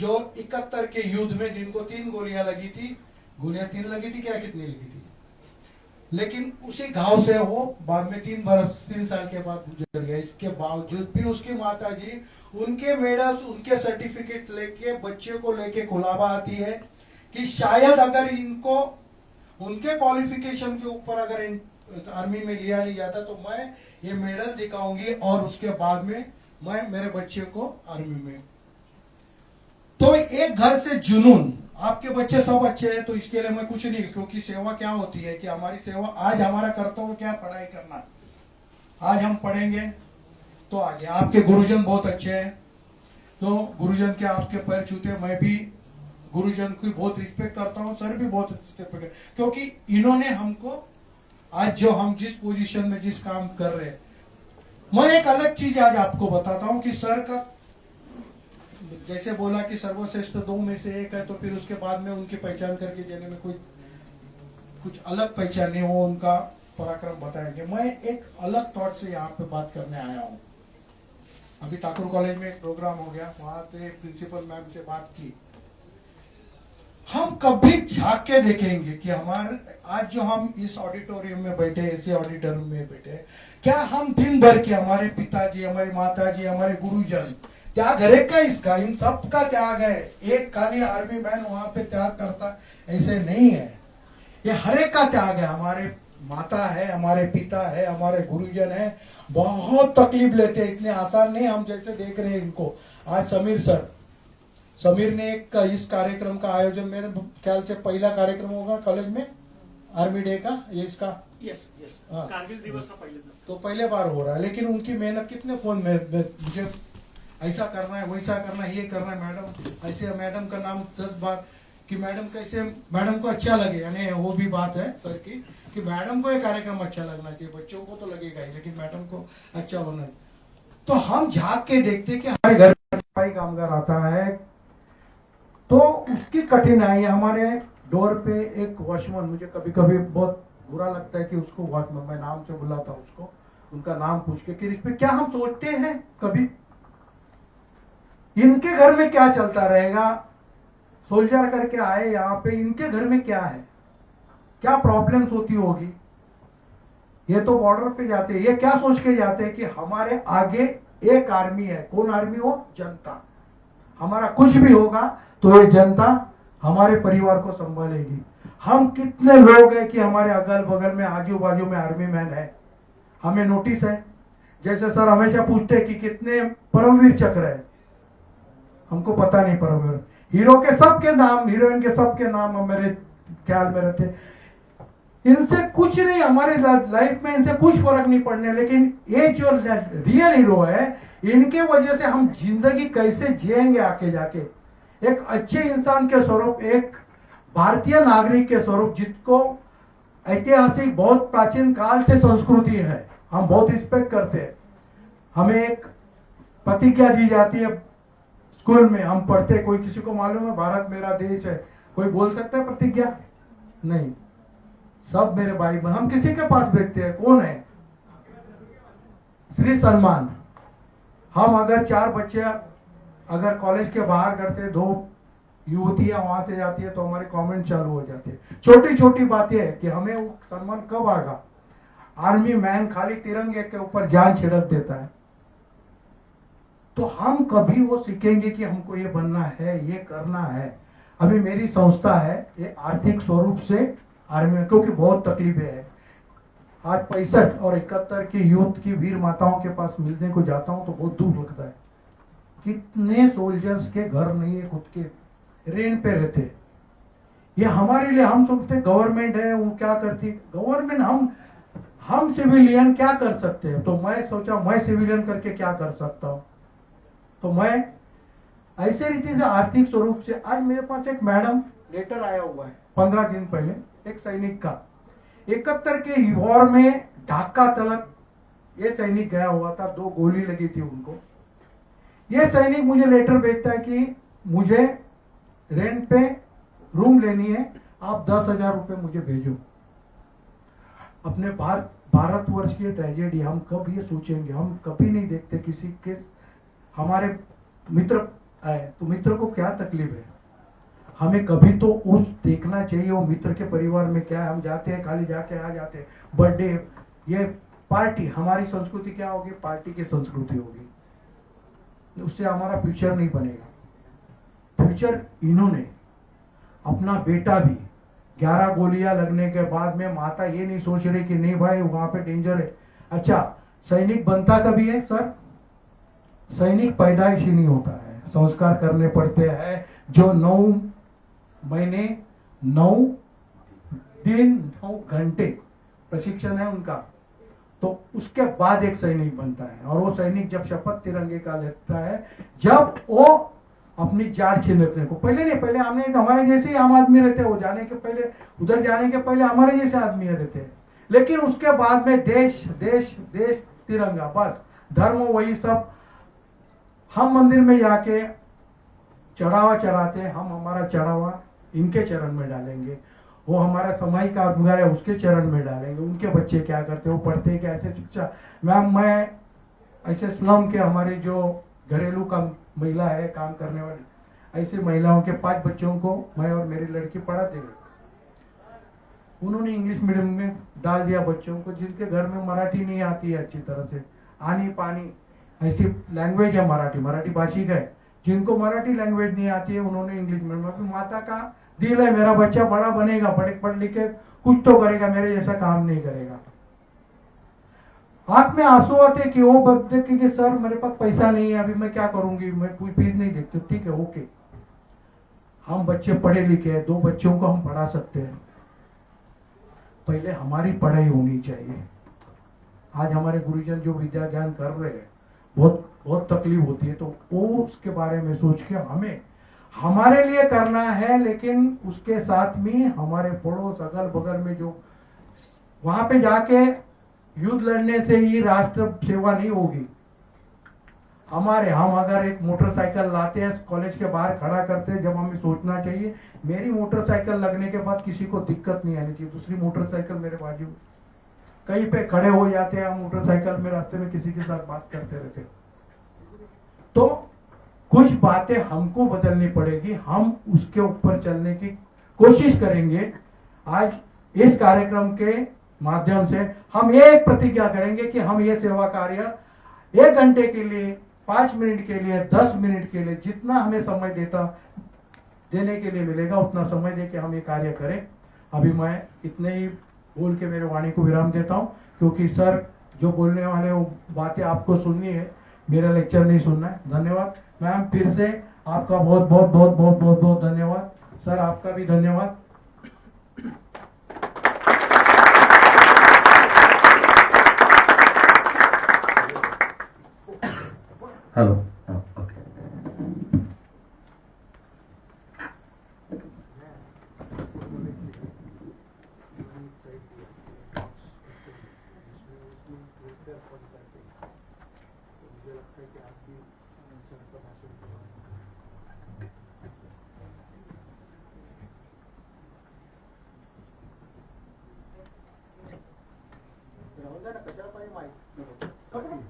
जो 71 के युद्ध में जिनको 3 गोलियां लगी थी, गोलियां 3 लगी थी क्या, कितनी लगी थी, लेकिन उसी घाव से वो बाद में 3 साल के बाद गुजर गया। इसके बावजूद भी उसकी माता जी उनके मेडल्स, उनके सर्टिफिकेट लेके बच्चे को लेके खुलावा आती है कि शायद अगर इनको उनके क्वालिफिकेशन के ऊपर अगर आर्मी में लिया नहीं जाता तो मैं ये मेडल दिखाऊंगी और उसके बाद में मैं मेरे बच्चे को आर्मी में। तो एक घर से जुनून, आपके बच्चे सब अच्छे हैं तो इसके लिए मैं कुछ नहीं, क्योंकि सेवा क्या होती है कि हमारी सेवा, आज हमारा कर्तव्य क्या, पढ़ाई करना। आज हम पढ़ेंगे तो आगे, आपके गुरुजन बहुत अच्छे हैं तो गुरुजन के आपके पैर छूते, मैं भी गुरुजन की बहुत रिस्पेक्ट करता हूँ, सर भी बहुत रिस्पेक्ट, क्योंकि इन्होंने हमको आज जो हम जिस पोजीशन में जिस काम कर रहे हैं। मैं एक अलग चीज आज आपको बताता हूँ कि सर का जैसे बोला कि सर्वश्रेष्ठ 2 में से एक है, तो फिर उसके बाद में उनकी पहचान करके देने में कोई कुछ अलग पहचान नहीं हो, उनका पराक्रम बताएंगे। मैं एक अलग थॉट से यहाँ पे बात करने आया हूँ। अभी ठाकुर कॉलेज में एक प्रोग्राम हो गया, वहां पे प्रिंसिपल मैम से बात की। हम कभी झांक के देखेंगे कि हमारे आज जो हम इस ऑडिटोरियम में बैठे, ऐसे ऑडिटोरियम में बैठे, क्या हम दिन भर के हमारे पिताजी, हमारी माताजी, हमारे गुरुजन त्याग हर एक का, इसका इन सब का त्याग है। एक खाली आर्मी मैन वहां पे त्याग करता ऐसे नहीं है, ये हर एक का त्याग है। हमारे माता है, हमारे पिता है, हमारे गुरुजन है, बहुत तकलीफ लेते हैं, इतने आसान नहीं हम जैसे देख रहे हैं इनको। आज समीर ने एक इस कार्यक्रम का आयोजन, मेरे ख्याल से पहला कार्यक्रम होगा कॉलेज में आर्मी डे का, ये इसका यस कारगिल दिवस का तो पहले बार हो रहा है। लेकिन उनकी मेहनत कितने फोन में मुझे ऐसा करना है, वैसा करना है, ये करना है मैडम, ऐसे मैडम का नाम 10 बार कि मैडम कैसे, मैडम को अच्छा लगे, यानी वो भी बात है सर की कि मैडम को ये कार्यक्रम अच्छा लगना चाहिए, बच्चों को तो लगेगा ही, लेकिन मैडम को अच्छा होना। तो हम झांक के देखते कि हमारे घर सफाई कामगार आता है तो उसकी कठिनाई, हमारे डोर पे एक वॉचमैन, मुझे कभी कभी बहुत बुरा लगता है कि उसको वॉचमैन, मैं नाम से बुलाता हूँ उसको, उनका नाम पूछ के कि इस पे क्या हम सोचते हैं कभी इनके घर में क्या चलता रहेगा, सोल्जर करके आए यहाँ पे, इनके घर में क्या है, क्या प्रॉब्लम्स होती होगी। ये तो बॉर्डर पे जाते हैं, ये क्या सोच के जाते हैं कि हमारे आगे एक आर्मी है, कौन आर्मी हो, जनता, हमारा कुछ भी होगा तो ये जनता हमारे परिवार को संभालेगी। हम कितने लोग हैं कि हमारे अगल बगल में आजू बाजू में आर्मी मैन है, हमें नोटिस है। जैसे सर हमेशा पूछते हैं कि कितने परमवीर चक्र है, हमको पता नहीं परमवीर, हीरो के सबके नाम, हीरोइन के सबके नाम मेरे ख्याल में रहते, इनसे कुछ नहीं, हमारे लाइफ में इनसे कुछ फर्क नहीं पड़ने। लेकिन ये जो रियल हीरो है, इनके वजह से हम जिंदगी कैसे जिएंगे आके जाके, एक अच्छे इंसान के स्वरूप, एक भारतीय नागरिक के स्वरूप, जिसको ऐतिहासिक बहुत प्राचीन काल से संस्कृति है, हम बहुत रिस्पेक्ट करते हैं। हमें एक प्रतिज्ञा दी जाती है स्कूल में, हम पढ़ते, कोई किसी को मालूम है भारत मेरा देश है, कोई बोल सकता है प्रतिज्ञा? नहीं, सब मेरे भाई बहन, हम किसी के पास बैठते हैं, कौन है? श्री सलमान। हम अगर 4 बच्चे अगर कॉलेज के बाहर करते, 2 युवतियां वहां से जाती है तो हमारे कमेंट चालू हो जाते हैं, छोटी छोटी बातें है कि हमें वो सम्मान कब आएगा। आर्मी मैन खाली तिरंगे के ऊपर जान छिड़क देता है, तो हम कभी वो सीखेंगे कि हमको ये बनना है, ये करना है। अभी मेरी संस्था है, ये आर्थिक स्वरूप से आर्मी में, क्योंकि बहुत तकलीफें है। आज 65 और 71 की यूथ की वीर माताओं के पास मिलने को जाता हूं तो बहुत दुख लगता है। कितने सोल्जर्स के घर नहीं है, खुद के रेंट पे रहते। ये हमारे लिए, हम सोचते गवर्नमेंट है वो क्या करती, गवर्नमेंट, हम सिविलियन क्या कर सकते हैं। तो मैं सोचा मैं सिविलियन करके क्या कर सकता हूं, तो मैं ऐसे रीति से आर्थिक स्वरूप से, आज मेरे पास एक मैडम लेटर आया हुआ है 15 दिन पहले, एक सैनिक का, 71 के वॉर में ढाका तलक ये सैनिक गया हुआ था, 2 गोली लगी थी उनको। ये सैनिक मुझे लेटर भेजता है कि मुझे रेंट पे रूम लेनी है, आप 10,000 रुपए मुझे भेजो। अपने भारतवर्ष की ट्रेजेडी हम कब ये सोचेंगे, हम कभी नहीं देखते किसी के, हमारे मित्र आए तो मित्र को क्या तकलीफ है? हमें कभी तो उस देखना चाहिए वो मित्र के परिवार में क्या है। हम जाते हैं खाली जाके आ जाते हैं, बर्थडे, ये पार्टी, हमारी संस्कृति क्या होगी? पार्टी की संस्कृति होगी, उससे हमारा फ्यूचर नहीं बनेगा। फ्यूचर इन्होंने अपना बेटा भी 11 गोलियां लगने के बाद में माता ये नहीं सोच रही कि नहीं भाई वहां पे डेंजर है। अच्छा, सैनिक बनता कभी है सर? सैनिक पैदाइशी नहीं होता है, संस्कार करने पड़ते हैं। जो 9 महीने 9 दिन 9 घंटे प्रशिक्षण है उनका, तो उसके बाद एक सैनिक बनता है। और वो सैनिक जब शपथ तिरंगे का लेता है, जब वो अपनी जान छिड़कने को, पहले नहीं, पहले हमने हमारे जैसे ही आम आदमी रहते हैं, वो जाने के पहले, उधर जाने के पहले हमारे जैसे आदमी रहते हैं। लेकिन उसके बाद में देश देश देश तिरंगा, बस धर्म वही सब। हम मंदिर में जाके चढ़ावा चढ़ाते हैं, हम हमारा चढ़ावा इनके चरण में डालेंगे, वो हमारा सामाजिक अधिकार है उसके चरण में डालेंगे। उनके बच्चे क्या करते हैं, वो पढ़ते हैं क्या? ऐसे शिक्षा। मैम, मैं ऐसे स्लम के हमारी जो घरेलू का महिला है, काम करने वाली, ऐसी महिलाओं के 5 बच्चों को मैं और मेरी लड़की पढ़ाते हैं। उन्होंने इंग्लिश मीडियम में डाल दिया बच्चों को, जिनके घर में मराठी नहीं आती है अच्छी तरह से, आनी पानी ऐसी लैंग्वेज है मराठी, मराठी भाषी का है। जिनको मराठी लैंग्वेज नहीं आती है उन्होंने इंग्लिश मीडियम में। माता का दिल है मेरा बच्चा बड़ा बनेगा, बड़े पढ़ लिख के कुछ तो करेगा, मेरे जैसा काम नहीं करेगा। आंख में आंसू आते कि वो बच्चे कि सर मेरे पास पैसा नहीं है, अभी मैं क्या करूंगी, मैं कोई फीस नहीं देखती। ठीक है, ओके, हम बच्चे पढ़े लिखे हैं, 2 बच्चों को हम पढ़ा सकते हैं। पहले हमारी पढ़ाई होनी चाहिए। आज हमारे गुरुजन जो विद्या ज्ञान कर रहे हैं, बहुत बहुत तकलीफ होती है, तो वो उसके बारे में सोच के हमें हमारे लिए करना है। लेकिन उसके साथ में हमारे पड़ोस अगल बगल में जो, वहां पे जाके युद्ध लड़ने से ही राष्ट्र सेवा नहीं होगी। हम अगर एक मोटरसाइकिल लाते हैं, कॉलेज के बाहर खड़ा करते हैं, जब हमें सोचना चाहिए मेरी मोटरसाइकिल लगने के बाद किसी को दिक्कत नहीं आनी चाहिए, दूसरी मोटरसाइकिल मेरे बाजू। कहीं पे खड़े हो जाते हैं हम मोटरसाइकिल में, रास्ते में किसी के साथ बात करते रहते। तो कुछ बातें हमको बदलनी पड़ेगी, हम उसके ऊपर चलने की कोशिश करेंगे। आज इस कार्यक्रम के माध्यम से हम एक प्रतिज्ञा करेंगे कि हम ये सेवा कार्य 1 घंटे के लिए, 5 मिनट के लिए, 10 मिनट के लिए, जितना हमें समय देने के लिए मिलेगा उतना समय दे के हम ये कार्य करें। अभी मैं इतने ही बोल के मेरे वाणी को विराम देता हूं, क्योंकि सर जो बोलने वाले वो बातें आपको सुननी है, मेरा लेक्चर नहीं सुनना है। धन्यवाद मैम, फिर से आपका बहुत बहुत बहुत बहुत बहुत बहुत धन्यवाद। सर आपका भी धन्यवाद। Hello, okay.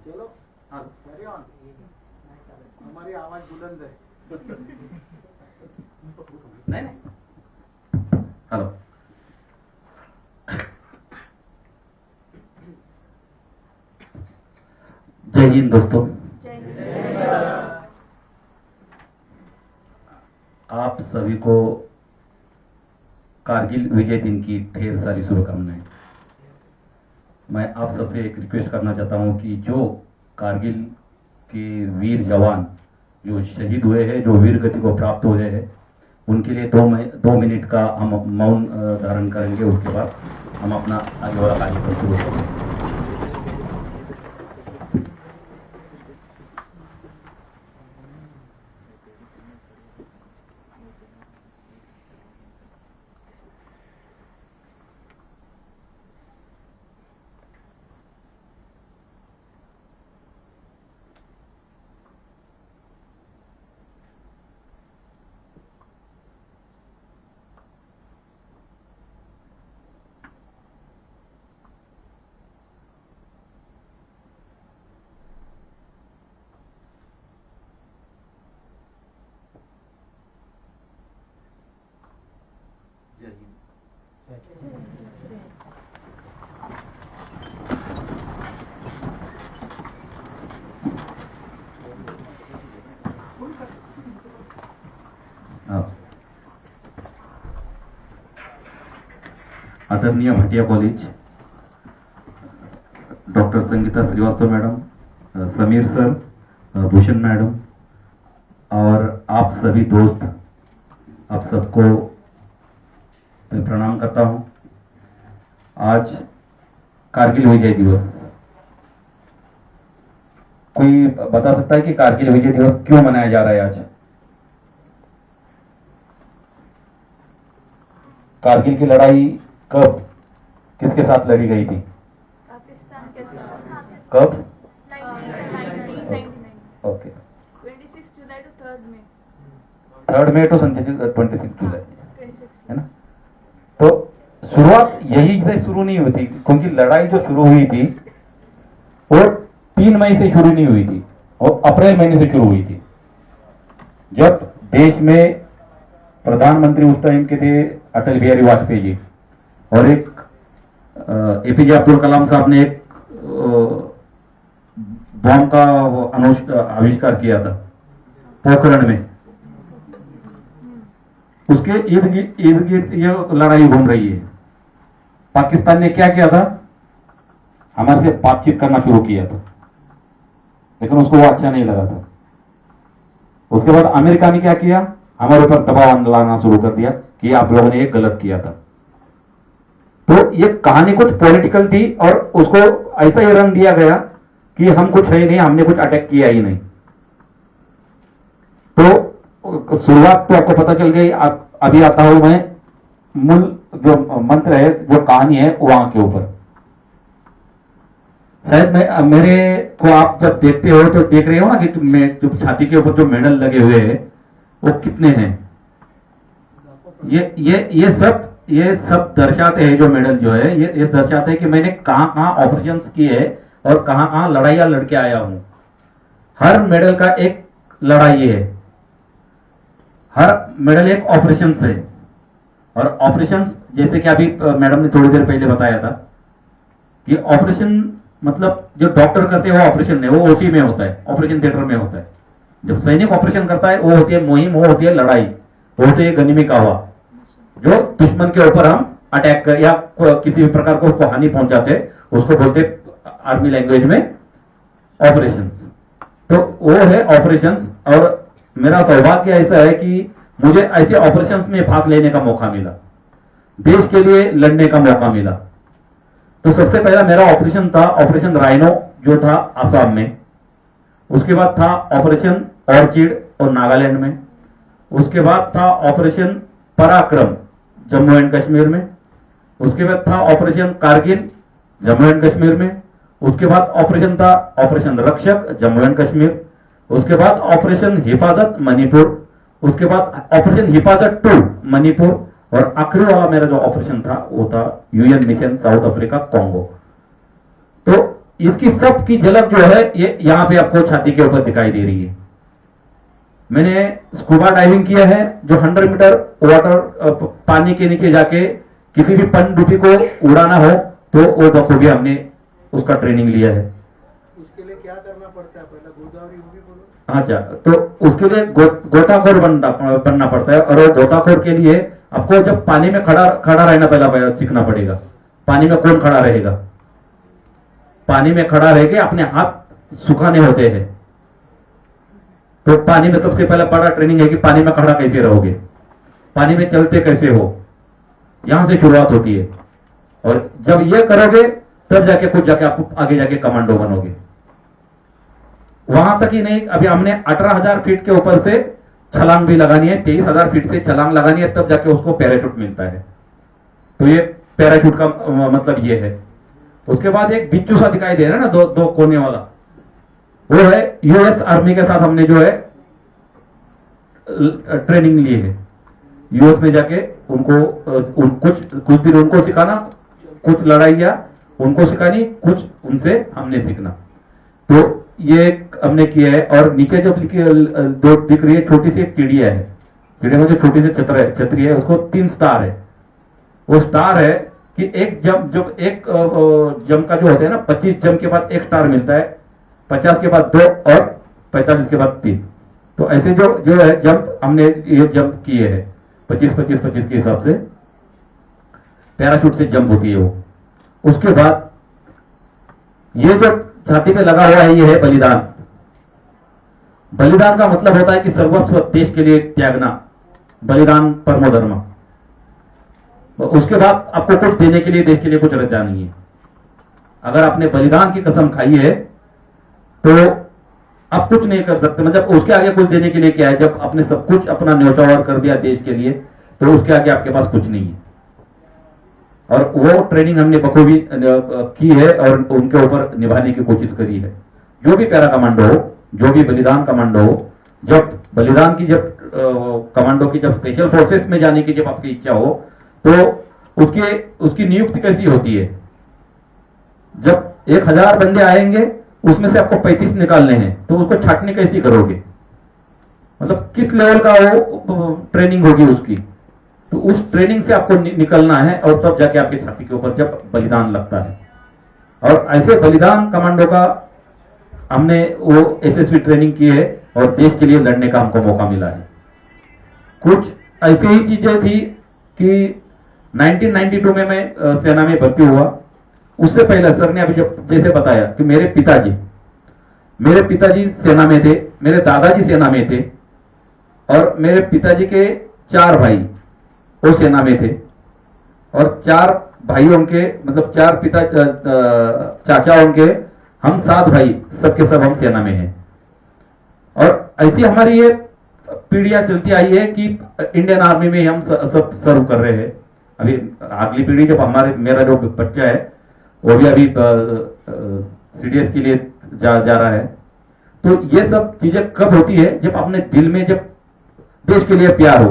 चलो कैरी ऑन, हमारी आवाज बुलंद है। नहीं नहीं, हेलो। जय हिंद दोस्तों। आप सभी को कारगिल विजय दिन की ढेर सारी शुभकामनाएं। मैं आप सबसे एक रिक्वेस्ट करना चाहता हूं कि जो कारगिल के वीर जवान जो शहीद हुए हैं, जो वीर गति को प्राप्त हुए हैं, उनके लिए 2 मिनट का हम मौन धारण करेंगे। उसके बाद हम अपना आगे वाला कार्यक्रम शुरू करेंगे। आदरणीय Bhatia college, doctor Sangeeta Srivastava madam, Sameer sir, Bhushan madam और आप सभी दोस्त, आप सबको मैं प्रणाम करता हूं। आज कारगिल विजय दिवस, कोई बता सकता है कि कारगिल विजय दिवस क्यों मनाया जा रहा है आज? कारगिल की लड़ाई कब, किसके साथ लड़ी गई थी? पाकिस्तान के साथ। कब? 1999। Okay, 26 July to 3rd May। 3rd May to 26 जुलाई, 26। है ना? तो शुरुआत यही से शुरू नहीं हुई थी, क्योंकि लड़ाई जो शुरू हुई थी वो 3 मई से शुरू नहीं हुई थी, वो अप्रैल महीने से शुरू हुई थी, जब देश में प्रधानमंत्री उस टाइम के थे अटल बिहारी वाजपेयी जी, और एक एपीजे अब्दुल कलाम साहब ने एक बॉम्ब का आविष्कार किया था पोखरण में। उसके इर्द गिर्द ये लड़ाई घूम रही है। पाकिस्तान ने क्या किया था? हमारे से बातचीत करना शुरू किया था, लेकिन उसको वो अच्छा नहीं लगा था। उसके बाद अमेरिका ने क्या किया? हमारे ऊपर दबाव लाना शुरू कर दिया कि आप लोगों ने ये गलत किया था। तो ये कहानी कुछ पॉलिटिकल थी और उसको ऐसा ही रंग दिया गया कि हम कुछ है नहीं, हमने कुछ अटैक किया ही नहीं। तो शुरुआत तो आपको पता चल गई। अभी आता हूं मैं मूल जो मंत्र है, जो कहानी है वहां के ऊपर। शायद मेरे को आप जब देखते हो तो देख रहे हो ना कि जो छाती के ऊपर जो मेडल लगे हुए हैं वो कितने हैं। ये सब दर्शाते हैं, जो मेडल जो है ये दर्शाते हैं कि मैंने कहां कहां ऑपरेशंस किए और कहां कहां लड़ाइयां लड़के आया हूं। हर मेडल का एक लड़ाई है, हर मेडल एक ऑपरेशन है। और ऑपरेशन जैसे कि अभी मैडम ने थोड़ी देर पहले बताया था कि ऑपरेशन मतलब जो डॉक्टर करते हैं वो ऑपरेशन है, वो ओटी में होता है, ऑपरेशन थिएटर में होता है। जब सैनिक ऑपरेशन करता है वो होती है मुहिम, वो होती है लड़ाई, वो होती है गनिमी का हवा, जो दुश्मन के ऊपर हम अटैक या किसी भी प्रकार को उसको हानि पहुंचाते हैं, उसको बोलते आर्मी लैंग्वेज में ऑपरेशंस। तो वो है ऑपरेशंस। और मेरा सौभाग्य ऐसा है कि मुझे ऐसे ऑपरेशंस में भाग लेने का मौका मिला, देश के लिए लड़ने का मौका मिला। तो सबसे पहला मेरा ऑपरेशन था ऑपरेशन राइनो, जो था असम में। उसके बाद था ऑपरेशन ऑर्चिड और नागालैंड में। उसके बाद था ऑपरेशन पराक्रम जम्मू एंड कश्मीर में। उसके बाद था ऑपरेशन कारगिल जम्मू एंड कश्मीर में। उसके बाद ऑपरेशन था ऑपरेशन रक्षक जम्मू एंड कश्मीर। उसके बाद ऑपरेशन हिफाजत मणिपुर। उसके बाद ऑपरेशन हिफाजत 2 मणिपुर। और आखिरी वाला मेरा जो ऑपरेशन था वो था UN mission south Africa Congo. तो इसकी सब की झलक जो है ये यहां पे आपको छाती के ऊपर दिखाई दे रही है। मैंने स्कूबा डाइविंग किया है, जो 100 मीटर वाटर पानी के नीचे जाके किसी भी पनडुब्बी को उड़ाना हो तो वो बखूबी हमने उसका ट्रेनिंग लिया है। उसके लिए क्या करना पड़ता है? पहला गोदावरी वो भी बोलो। हाँ, तो उसके लिए गोताखोर बनना पड़ता है। और वो गोताखोर के लिए आपको जब पानी में खड़ा रहना पहला सीखना पड़ेगा। पानी में कौन खड़ा रहेगा? पानी में खड़ा रह के अपने हाथ सुखाने होते हैं। तो पानी में सबसे पहला बड़ा ट्रेनिंग है कि पानी में खड़ा कैसे रहोगे, पानी में चलते कैसे हो, यहां से शुरुआत होती है। और जब ये करोगे तब जाके खुद जाके आपको आगे जाके कमांडो बनोगे। वहां तक ही नहीं, अभी हमने 18,000 फीट के ऊपर से छलांग भी लगानी है, 23,000 फीट से छलांग लगानी है, तब जाके उसको पैराशूट मिलता है। तो ये पैराशूट का मतलब ये है। उसके बाद एक बिच्छू सा दिखाई दे रहा है ना, दो कोने वाला, वो है यूएस आर्मी के साथ हमने जो है ट्रेनिंग ली है। यूएस में जाके उनको कुछ दिन उनको सिखाना, कुछ लड़ाइयां उनको सिखानी, कुछ उनसे हमने सीखना। तो ये हमने किया है। और नीचे जो दो दिख रही है छोटी सी एक चिड़िया है, चिड़िया में जो छोटी सी छतरी है, उसको 3 स्टार है। वो स्टार है कि एक जब एक जंप का जो होता है ना, 25 जंप के बाद 1 स्टार मिलता है, 50 के बाद 2 और 45 के बाद 3। तो ऐसे जो है जंप हमने ये जंप किए हैं 25-25-25 के हिसाब से। पैराशूट से जंप होती है वो। उसके बाद ये जो छाती पे लगा हुआ है ये है बलिदान। बलिदान का मतलब होता है कि सर्वस्व देश के लिए त्यागना, बलिदान परमो धर्म। उसके बाद आपको कुछ देने के लिए, देश के लिए कुछ रजा नहीं है। अगर आपने बलिदान की कसम खाई है तो आप कुछ नहीं कर सकते। मतलब उसके आगे कुछ देने के लिए क्या है? जब आपने सब कुछ अपना न्यौछावर कर दिया देश के लिए तो उसके आगे आपके पास कुछ नहीं है। और वो ट्रेनिंग हमने बखूबी की है और उनके ऊपर निभाने की कोशिश करी है। जो भी पैरा कमांडो हो, जो भी बलिदान कमांडो हो, जब बलिदान की जब कमांडो की जब स्पेशल फोर्सेस में जाने की जब आपकी इच्छा हो तो उसकी नियुक्ति कैसी होती है? जब 1000 बंदे आएंगे उसमें से आपको 35 निकालने हैं तो उसको छाटनी कैसी करोगे? मतलब किस लेवल का वो ट्रेनिंग होगी उसकी। तो उस ट्रेनिंग से आपको निकलना है और तब जाके आपकी छाती के ऊपर जब बलिदान लगता है। और ऐसे बलिदान कमांडो का हमने वो एसएसबी ट्रेनिंग की है और देश के लिए लड़ने का हमको मौका मिला है। कुछ ऐसी ही चीजें थी कि 1992 में मैं सेना में भर्ती हुआ। उससे पहले सर ने अभी जब जैसे बताया कि मेरे पिताजी सेना में थे, मेरे दादाजी सेना में थे और मेरे पिताजी के 4 भाई वो सेना में थे और 4 भाइयों के मतलब 4 पिता चाचाओं के हम 7 भाई, सबके सब हम सेना में हैं। और ऐसी हमारी ये पीढ़ियां चलती आई है कि इंडियन आर्मी में हम सब सर्व कर रहे हैं। अभी अगली पीढ़ी जब मेरा जो बच्चा है वो भी अभी सीडीएस के लिए जा रहा है। तो ये सब चीजें कब होती है? जब अपने दिल में जब देश के लिए प्यार हो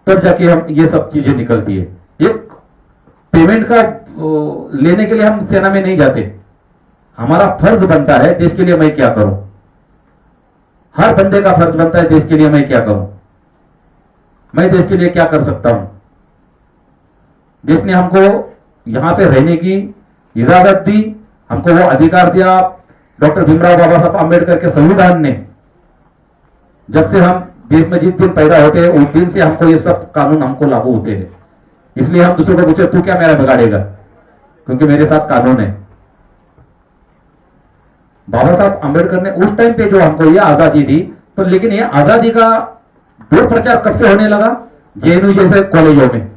तब जाके हम ये सब चीजें निकलती है। एक पेमेंट का लेने के लिए हम सेना में नहीं जाते। हमारा फर्ज बनता है देश के लिए मैं क्या करूं। हर बंदे का फर्ज बनता है देश के लिए मैं क्या करूं, मैं देश के लिए क्या कर सकता हूं। देश ने हमको यहां पे रहने की इजाजत दी, हमको वो अधिकार दिया। डॉक्टर भीमराव बाबा साहब आंबेडकर के संविधान ने जब से हम देश में जिस दिन पैदा होते हैं उस दिन से हमको ये सब कानून हमको लागू होते हैं। इसलिए हम दूसरों को पूछे तू क्या मेरा बिगाड़ेगा, क्योंकि मेरे साथ कानून है। बाबा साहब आंबेडकर ने उस टाइम पे जो हमको ये आजादी दी, तो लेकिन ये आजादी का दो प्रचार कब से होने लगा? जेएनयू जैसे कॉलेजों में।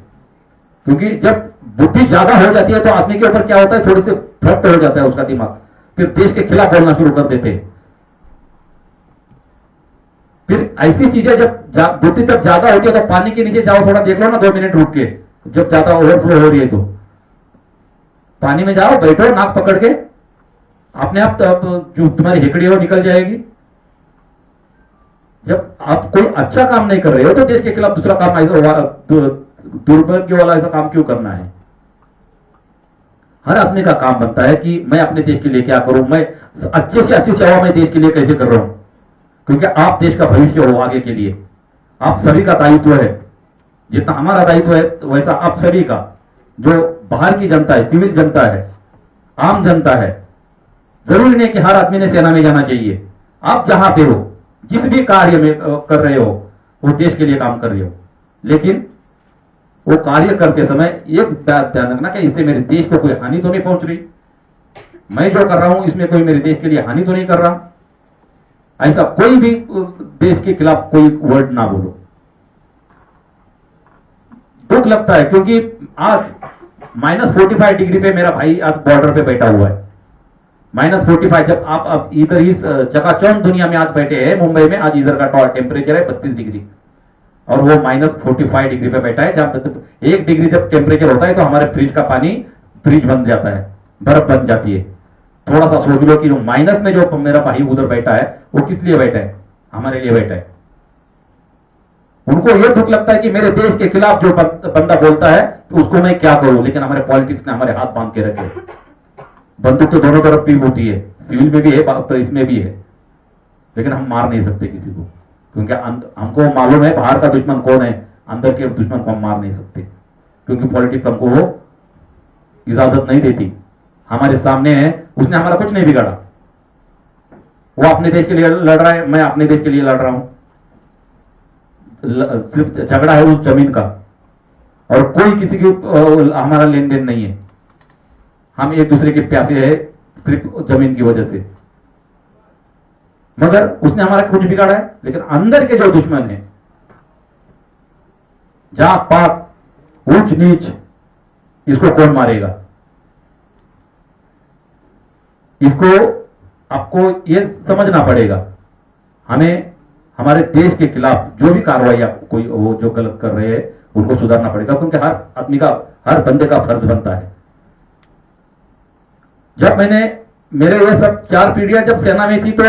क्योंकि जब बुद्धि ज्यादा हो जाती है तो आदमी के ऊपर क्या होता है, थोड़ी सी फ्रस्ट हो जाता है उसका दिमाग, फिर देश के खिलाफ बोलना शुरू कर देते हैं। फिर ऐसी चीजें जब बुद्धि तब ज्यादा होती है तो पानी के नीचे जाओ, थोड़ा देख लो ना 2 मिनट रुक के, जब ज्यादा ओवरफ्लो हो रही है तो पानी में जाओ, बैठो, नाक पकड़ के, अपने आप जो तुम्हारी हिकड़ी है वो निकल जाएगी। जब आप कोई अच्छा काम नहीं कर रहे हो तो देश के खिलाफ दूसरा काम ऐसा दुर्भाग्य वाला ऐसा काम क्यों करना है? हर आदमी का काम बनता है कि मैं अपने देश के लिए क्या करूं, मैं अच्छे से अच्छी सेवा मैं देश के लिए कैसे कर रहा हूं। क्योंकि आप देश का भविष्य हो आगे के लिए, आप सभी का दायित्व है। जितना हमारा दायित्व है वैसा आप सभी का, जो बाहर की जनता है, सिविल जनता है, आम जनता है। जरूरी नहीं कि हर आदमी ने सेना में जाना चाहिए। आप जहां पे हो, जिस भी कार्य में कर रहे हो, वो देश के लिए काम कर रहे हो, लेकिन वो कार्य करते समय एक ध्यान रखना कि इससे मेरे देश को कोई हानि तो नहीं पहुंच रही। मैं जो कर रहा हूं इसमें कोई मेरे देश के लिए हानि तो नहीं कर रहा। ऐसा कोई भी देश के खिलाफ कोई वर्ड ना बोलो। दुख लगता है क्योंकि आज -45 डिग्री पे मेरा भाई आज बॉर्डर पे बैठा हुआ है। -45, जब आप अब इधर इस चकाचौंध दुनिया में आज बैठे हैं मुंबई में, आज इधर का टेम्परेचर है 32 डिग्री और वो -45 डिग्री पे बैठा है। जब 1 डिग्री जब टेम्परेचर होता है तो हमारे फ्रिज का पानी फ्रिज बन जाता है, बर्फ बन जाती है। थोड़ा सा सोच लो कि जो माइनस में जो मेरा भाई उधर बैठा है वो किस लिए बैठा है? हमारे लिए बैठा है। उनको यह दुख लगता है कि मेरे देश के खिलाफ जो बंदा बोलता है तो उसको मैं क्या करूं, लेकिन हमारे पॉलिटिक्स ने हमारे हाथ बांध के रखे। बंदूक तो दोनों तरफ भी होती है, सिविल में भी है तो इसमें भी है, लेकिन हम मार नहीं सकते किसी को, क्योंकि हमको मालूम है बाहर का दुश्मन कौन है, अंदर के दुश्मन को हम मार नहीं सकते, क्योंकि पॉलिटिक्स हमको वो इजाजत नहीं देती। हमारे सामने है, उसने हमारा कुछ नहीं बिगाड़ा। वो अपने देश के लिए लड़ रहा है, मैं अपने देश के लिए लड़ रहा हूं। सिर्फ झगड़ा है उस जमीन का, और कोई किसी की हमारा लेन देन नहीं है। हम एक दूसरे के प्यासे हैं सिर्फ जमीन की वजह से। मगर उसने हमारा कुछ बिगाड़ा है, लेकिन अंदर के जो दुश्मन है, जात पात ऊंच नीच, इसको कौन मारेगा? इसको आपको ये समझना पड़ेगा। हमें हमारे देश के खिलाफ जो भी कार्रवाई कोई वो जो गलत कर रहे हैं उनको सुधारना पड़ेगा, क्योंकि हर आदमी का, हर बंदे का फर्ज बनता है। जब मेरे ये सब 4 पीढ़ियां जब सेना में थी, तो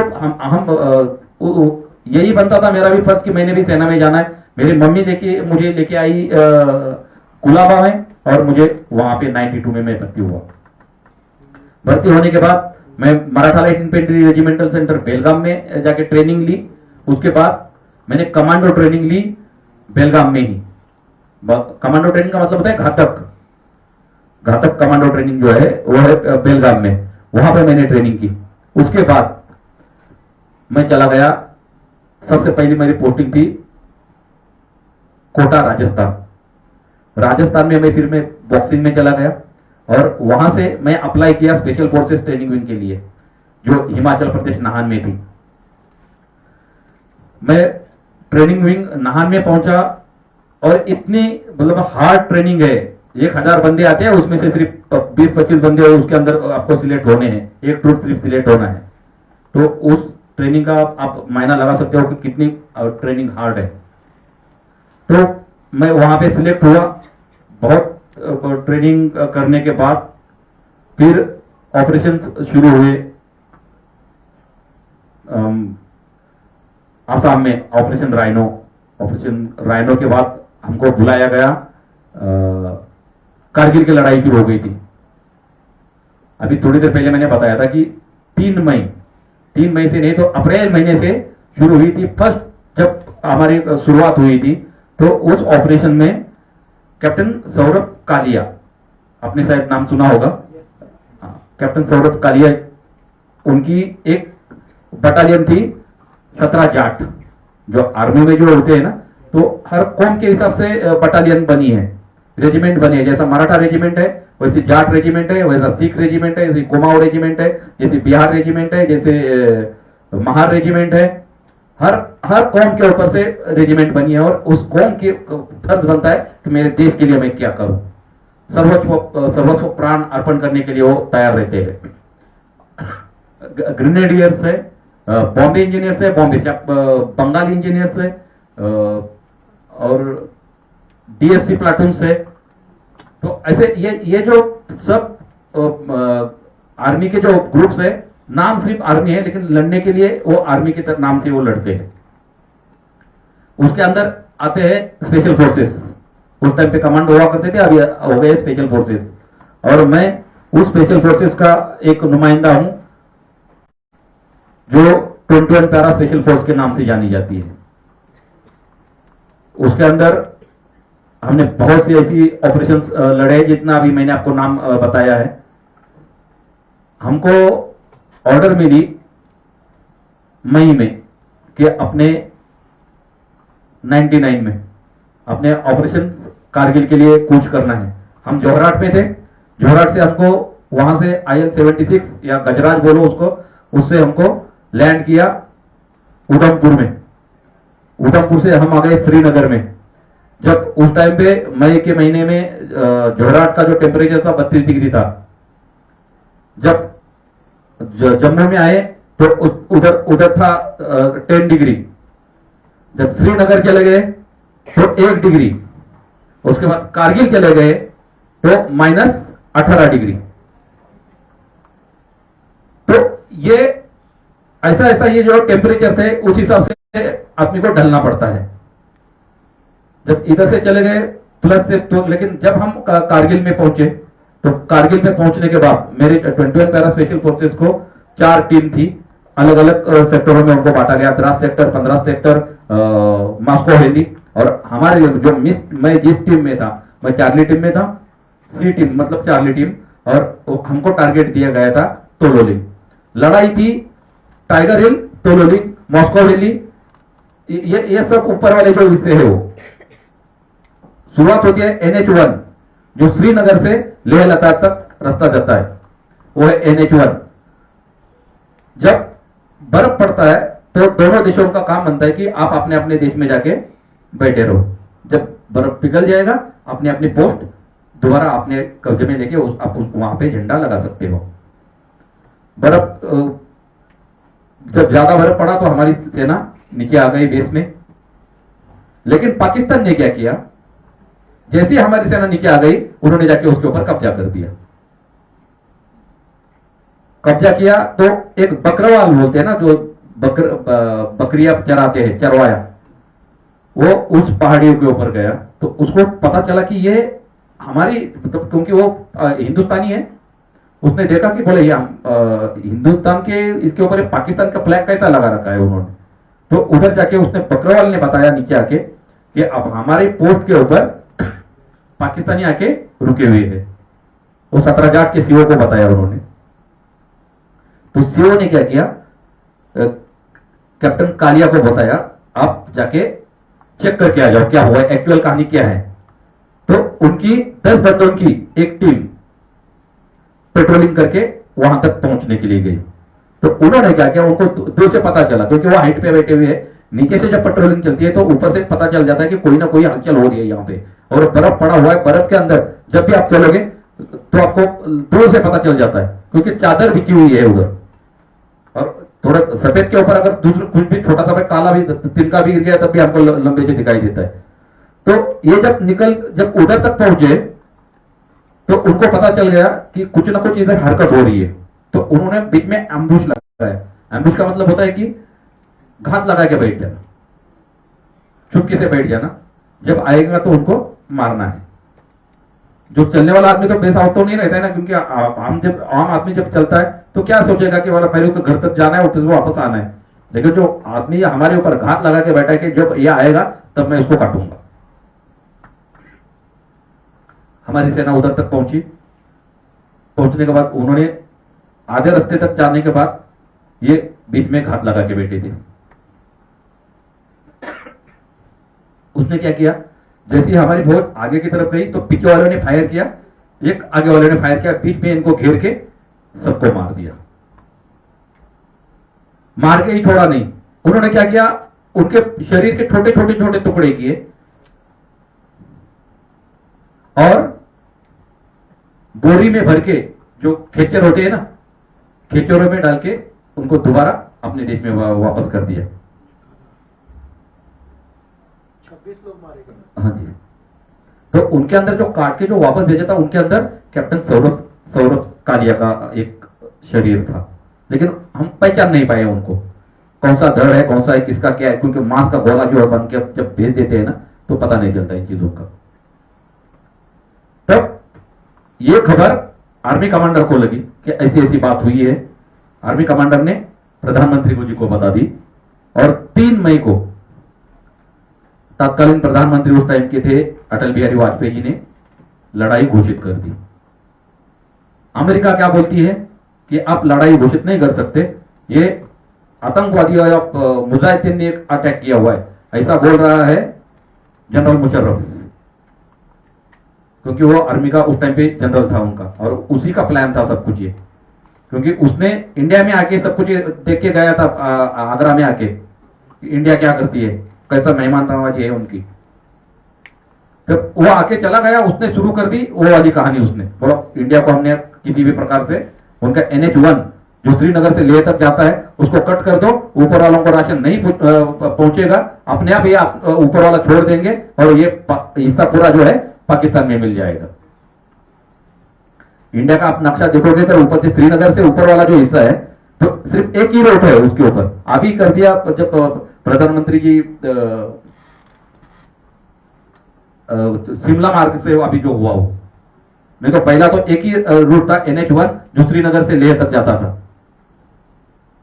हम यही बनता था मेरा भी फर्ज कि मैंने भी सेना में जाना है। मेरी मम्मी मुझे लेके आई कुलाबा में, और मुझे वहां पे 92 में मैं भर्ती हुआ। भर्ती होने के बाद मैं Maratha light infantry regimental centre Belgaum में जाके ट्रेनिंग ली। उसके बाद मैंने कमांडो ट्रेनिंग ली बेलगाम में ही। कमांडो ट्रेनिंग का मतलब होता है घातक कमांडो ट्रेनिंग जो है वो है बेलगाम में, वहां पे मैंने ट्रेनिंग की। उसके बाद मैं चला गया, सबसे पहली मेरी पोस्टिंग थी कोटा राजस्थान में मैं बॉक्सिंग में चला गया, और वहां से मैं अप्लाई किया स्पेशल फोर्सेस ट्रेनिंग विंग के लिए, जो हिमाचल प्रदेश नाहन में थी। मैं ट्रेनिंग विंग नाहन में पहुंचा, और इतनी मतलब हार्ड ट्रेनिंग है। 1000 बंदे आते हैं, उसमें से सिर्फ 20-25 बंदे उसके अंदर आपको सिलेक्ट होने हैं, एक ट्रूप सिर्फ सिलेक्ट होना है। तो उस ट्रेनिंग का आप मायना लगा सकते हो कि कितनी ट्रेनिंग हार्ड है। तो मैं वहां पे सिलेक्ट हुआ। बहुत ट्रेनिंग करने के बाद फिर ऑपरेशन शुरू हुए आसाम में, ऑपरेशन राइनो के बाद हमको बुलाया गया। कारगिल की लड़ाई शुरू हो गई थी। अभी थोड़ी देर पहले मैंने बताया था कि 3 मई से नहीं तो अप्रैल महीने से शुरू हुई थी। फर्स्ट जब हमारी शुरुआत हुई थी, तो उस ऑपरेशन में कैप्टन सौरभ कालिया, आपने शायद नाम सुना होगा, कैप्टन सौरभ कालिया, उनकी एक बटालियन थी 17 जाट, जो आर्मी में जो होते हैं ना, तो हर कौम के हिसाब से बटालियन बनी है, रेजिमेंट बने हैं। जैसा मराठा रेजिमेंट है वैसे जाट रेजिमेंट है, वैसा सिख रेजिमेंट है, जैसे कुमाऊं रेजिमेंट है, जैसे बिहार रेजिमेंट है, जैसे महार रेजिमेंट है। हर कौम के ऊपर से रेजिमेंट बनी है, और उस कौम के फर्ज बनता है कि मेरे देश के लिए मैं क्या करूं। सर्वस्व प्राण अर्पण करने के लिए वो तैयार रहते हैं। ग्रेनेडियर्स है, बॉम्बे इंजीनियर्स है, बंगाली इंजीनियर्स है, और डीएससी प्लाटून्स है। तो ऐसे ये जो सब आर्मी के जो ग्रुप्स है, नाम सिर्फ आर्मी है, लेकिन लड़ने के लिए वो आर्मी के नाम से वो लड़ते हैं। उसके अंदर आते हैं स्पेशल फोर्सेस। उस टाइम पे कमांड हुआ करते थे, अभी हो गए स्पेशल फोर्सेस, और मैं उस स्पेशल फोर्सेस का एक नुमाइंदा हूं, जो 21 पैरा स्पेशल फोर्स के नाम से जानी जाती है। उसके अंदर हमने बहुत सी ऐसी ऑपरेशंस लड़े, जितना अभी मैंने आपको नाम बताया है। हमको ऑर्डर मिली मई में कि अपने 99 में अपने ऑपरेशन कारगिल के लिए कूच करना है। हम जोरहाट में थे, जोरहाट से हमको वहां से IL-76 या गजराज बोलो उसको, उससे हमको लैंड किया उधमपुर में। उधमपुर से हम आ गए श्रीनगर में। जब उस टाइम पे मई के महीने में जोरहाट का जो टेम्परेचर था 32 डिग्री था। जब जम्मू में आए तो उधर था 10 डिग्री। जब श्रीनगर चले गए तो 1 डिग्री। उसके बाद कारगिल चले गए तो -18 डिग्री। तो ये ऐसा ये जो टेम्परेचर थे, उस हिसाब से आदमी को ढलना पड़ता है। जब इधर से चले गए प्लस से, तो लेकिन जब हम कारगिल में पहुंचे, तो कारगिल में पहुंचने के बाद मेरे 21 पैरा स्पेशल फोर्सेस को 4 टीम थी, अलग अलग सेक्टरों में उनको बांटा गया। 13 सेक्टर, 15 सेक्टर, मॉस्को वैली। और हमारे जो मैं जिस टीम में था, मैं चार्ली टीम में था, सी टीम मतलब चार्ली टीम, और हमको टारगेट दिया गया था तोलोली। लड़ाई थी टाइगर हिल, तोलोली, मॉस्को वैली, ये सब ऊपर वाले जो हिस्से है वो शुरुआत होती है NH1 जो श्रीनगर से लेह लद्दाख तक रास्ता जाता है, वो है NH1। जब बर्फ पड़ता है तो दोनों देशों का काम बनता है कि आप अपने अपने देश में जाके बैठे रहो। जब बर्फ पिघल जाएगा अपने अपने पोस्ट दोबारा अपने कब्जे में लेके आप वहां पे झंडा लगा सकते हो। बर्फ जब ज्यादा बर्फ पड़ा तो हमारी सेना नीचे आ गई बेस में। लेकिन पाकिस्तान ने क्या किया, जैसे ही हमारी सेना नीचे आ गई उन्होंने जाके उसके ऊपर कब्जा कर दिया। कब्जा किया तो एक बकरवाल बोलते हैं ना, जो बकरियां चराते हैं, चरवाया, वो उस पहाड़ियों के ऊपर गया तो उसको पता चला कि ये हमारी, मतलब क्योंकि वो हिंदुस्तानी है, उसने देखा कि बोले हिंदुस्तान के इसके ऊपर पाकिस्तान का फ्लैग कैसा लगा रखा है उन्होंने। तो उधर जाके उसने बकरवाल ने बताया नीचे आके कि अब हमारे पोस्ट के ऊपर पाकिस्तानी आके रुके हुए हैं। वो 17 जाट के सीओ को बताया उन्होंने। तो सीओ ने क्या किया, कैप्टन कालिया को बताया आप जाके चेक करके आ जाओ क्या हुआ, एक्चुअल कहानी क्या है। तो उनकी 10 बंदों की एक टीम पेट्रोलिंग करके वहां तक पहुंचने के लिए गई। तो उन्होंने क्या किया, उनको दूर से पता चला, क्योंकि वो हाइट पे बैठे हुए हैं, नीचे से जब पेट्रोलिंग चलती है तो ऊपर से पता चल जाता है कि कोई ना कोई हलचल हो रही है यहाँ पे, और बर्फ पड़ा हुआ है। बर्फ के अंदर जब भी आप चलोगे तो आपको दूर से पता चल जाता है, क्योंकि चादर बिछी हुई है उधर, और थोड़ा सफेद के ऊपर अगर दूसरा कुछ भी छोटा सा काला भी तिनका भी गिर गया तब भी हमको लंबे से दिखाई देता है। तो ये जब उधर तक पहुंचे तो उनको पता चल गया कि कुछ ना कुछ इधर हरकत हो रही है। तो उन्होंने बीच में एम्बुश लगाया। एम्बुश का मतलब होता है कि घात लगा के बैठ जाना, चुपके से बैठ जाना, जब आएगा तो उनको मारना है। जो चलने वाला आदमी तो बेसावत तो नहीं रहता है ना, क्योंकि आम आदमी जब चलता है तो क्या सोचेगा कि वाला पहले तो घर तक जाना है और फिर वापस आना है। लेकिन जो आदमी हमारे ऊपर घात लगा के बैठा है कि जब ये आएगा तब मैं इसको काटूंगा। हमारी सेना उधर तक पहुंची। पहुंचने के बाद उन्होंने आधे रास्ते तक जाने के बाद ये बीच में घात लगा के बैठे थे। उसने क्या किया, जैसे ही हमारी फौज आगे की तरफ गई तो पीछे वालों ने फायर किया, एक आगे वालों ने फायर किया, बीच में इनको घेर के सबको मार दिया। मार के ही छोड़ा नहीं, उन्होंने क्या किया, उनके शरीर के छोटे छोटे छोटे टुकड़े किए और बोरी में भर के, जो खेचर होते हैं ना, खेचरों में डाल के उनको दोबारा अपने देश में वापस कर दिया। 26 लोग मारे गए। हाँ जी। तो उनके अंदर जो काट के जो वापस भेजा था, उनके अंदर कैप्टन सौरभ कालिया का एक शरीर था, लेकिन हम पहचान नहीं पाए उनको, कौन सा धड़ है, कौन सा है, किसका क्या है, क्योंकि मांस का गोला जो है बन के जब भेज देते हैं ना तो पता नहीं चलता इन चीजों का। तब ये खबर आर्मी कमांडर को लगी कि ऐसी ऐसी बात हुई है। आर्मी कमांडर ने प्रधानमंत्री जी को बता दी और 3 मई को तत्कालीन प्रधानमंत्री उस टाइम के थे अटल बिहारी वाजपेयी जी ने लड़ाई घोषित कर दी। अमेरिका क्या बोलती है कि आप लड़ाई घोषित नहीं कर सकते, ये आतंकवादी और मुजाहिदीन ने एक अटैक किया हुआ है, ऐसा बोल रहा है जनरल मुशर्रफ, क्योंकि वो आर्मी का उस टाइम पे जनरल था उनका, और उसी का प्लान था सब कुछ ये, क्योंकि उसने इंडिया में आके सब कुछ देख के गया था, आगरा में आके इंडिया क्या करती है, कैसा मेहमान नवाजी है उनकी। जब वो आके चला गया, उसने शुरू कर दी वो वाली कहानी। उसने बोला इंडिया को हमने किसी भी प्रकार से उनका NH1 जो श्रीनगर से लेह तक जाता है उसको कट कर दो, ऊपर वालों को राशन नहीं पहुंचेगा, अपने आप ये ऊपर वाला छोड़ देंगे और ये हिस्सा पूरा जो है पाकिस्तान में मिल जाएगा। इंडिया का आप नक्शा देखोगे तो ऊपर से श्रीनगर से ऊपर वाला जो हिस्सा है तो सिर्फ एक ही रोड है उसके ऊपर। अभी कर दिया जब प्रधानमंत्री जी शिमला मार्ग से अभी जो हुआ हो, नहीं तो पहला तो एक ही रूट था NH1 जो श्रीनगर से लेह तक जाता था।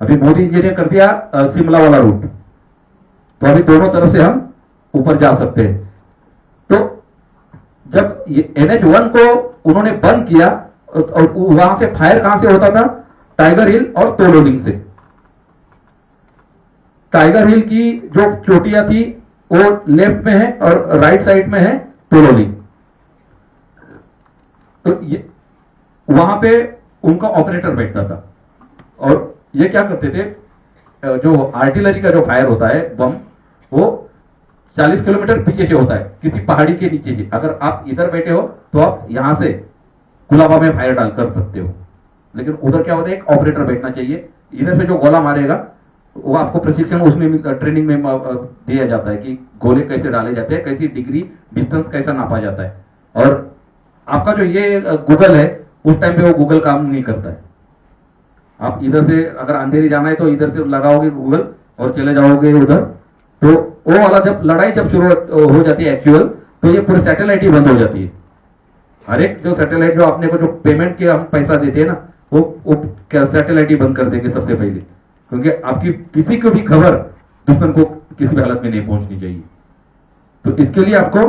अभी मोदी जी ने कर दिया शिमला वाला रूट, तो अभी दोनों तरफ से हम ऊपर जा सकते हैं। तो जब NH1 को उन्होंने बंद किया और वहां से फायर कहां से होता था, टाइगर हिल और तोलोलिंग से। टाइगर हिल की जो चोटियां थी वो लेफ्ट में है और राइट साइड में है तोलोली। तो ये वहां पे उनका ऑपरेटर बैठता था और ये क्या करते थे, जो आर्टिलरी का जो फायर होता है बम, वो 40 किलोमीटर पीछे से होता है, किसी पहाड़ी के नीचे से। अगर आप इधर बैठे हो तो आप यहां से कुलाबा में फायर डाल कर सकते हो, लेकिन उधर क्या होता है, एक ऑपरेटर बैठना चाहिए। इधर से जो गोला मारेगा वो आपको प्रशिक्षण उसमें ट्रेनिंग में दिया जाता है कि गोले कैसे डाले जाते हैं, कैसी डिग्री डिस्टेंस कैसा नापा जाता है। और आपका जो ये गूगल है, उस टाइम पे वो गूगल काम नहीं करता है। आप इधर से अगर अंधेरी जाना है तो इधर से लगाओगे गूगल और चले जाओगे उधर, तो वो वाला जब लड़ाई जब शुरू हो जाती है एक्चुअल, तो ये पूरी सैटेलाइट ही बंद हो जाती है। हर एक जो सैटेलाइट, जो आपने को जो पेमेंट के हम पैसा देते हैं ना, वो सैटेलाइट ही बंद कर देंगे सबसे पहले, क्योंकि आपकी किसी को भी खबर दुश्मन को किसी भी हालत में नहीं पहुंचनी चाहिए। तो इसके लिए आपको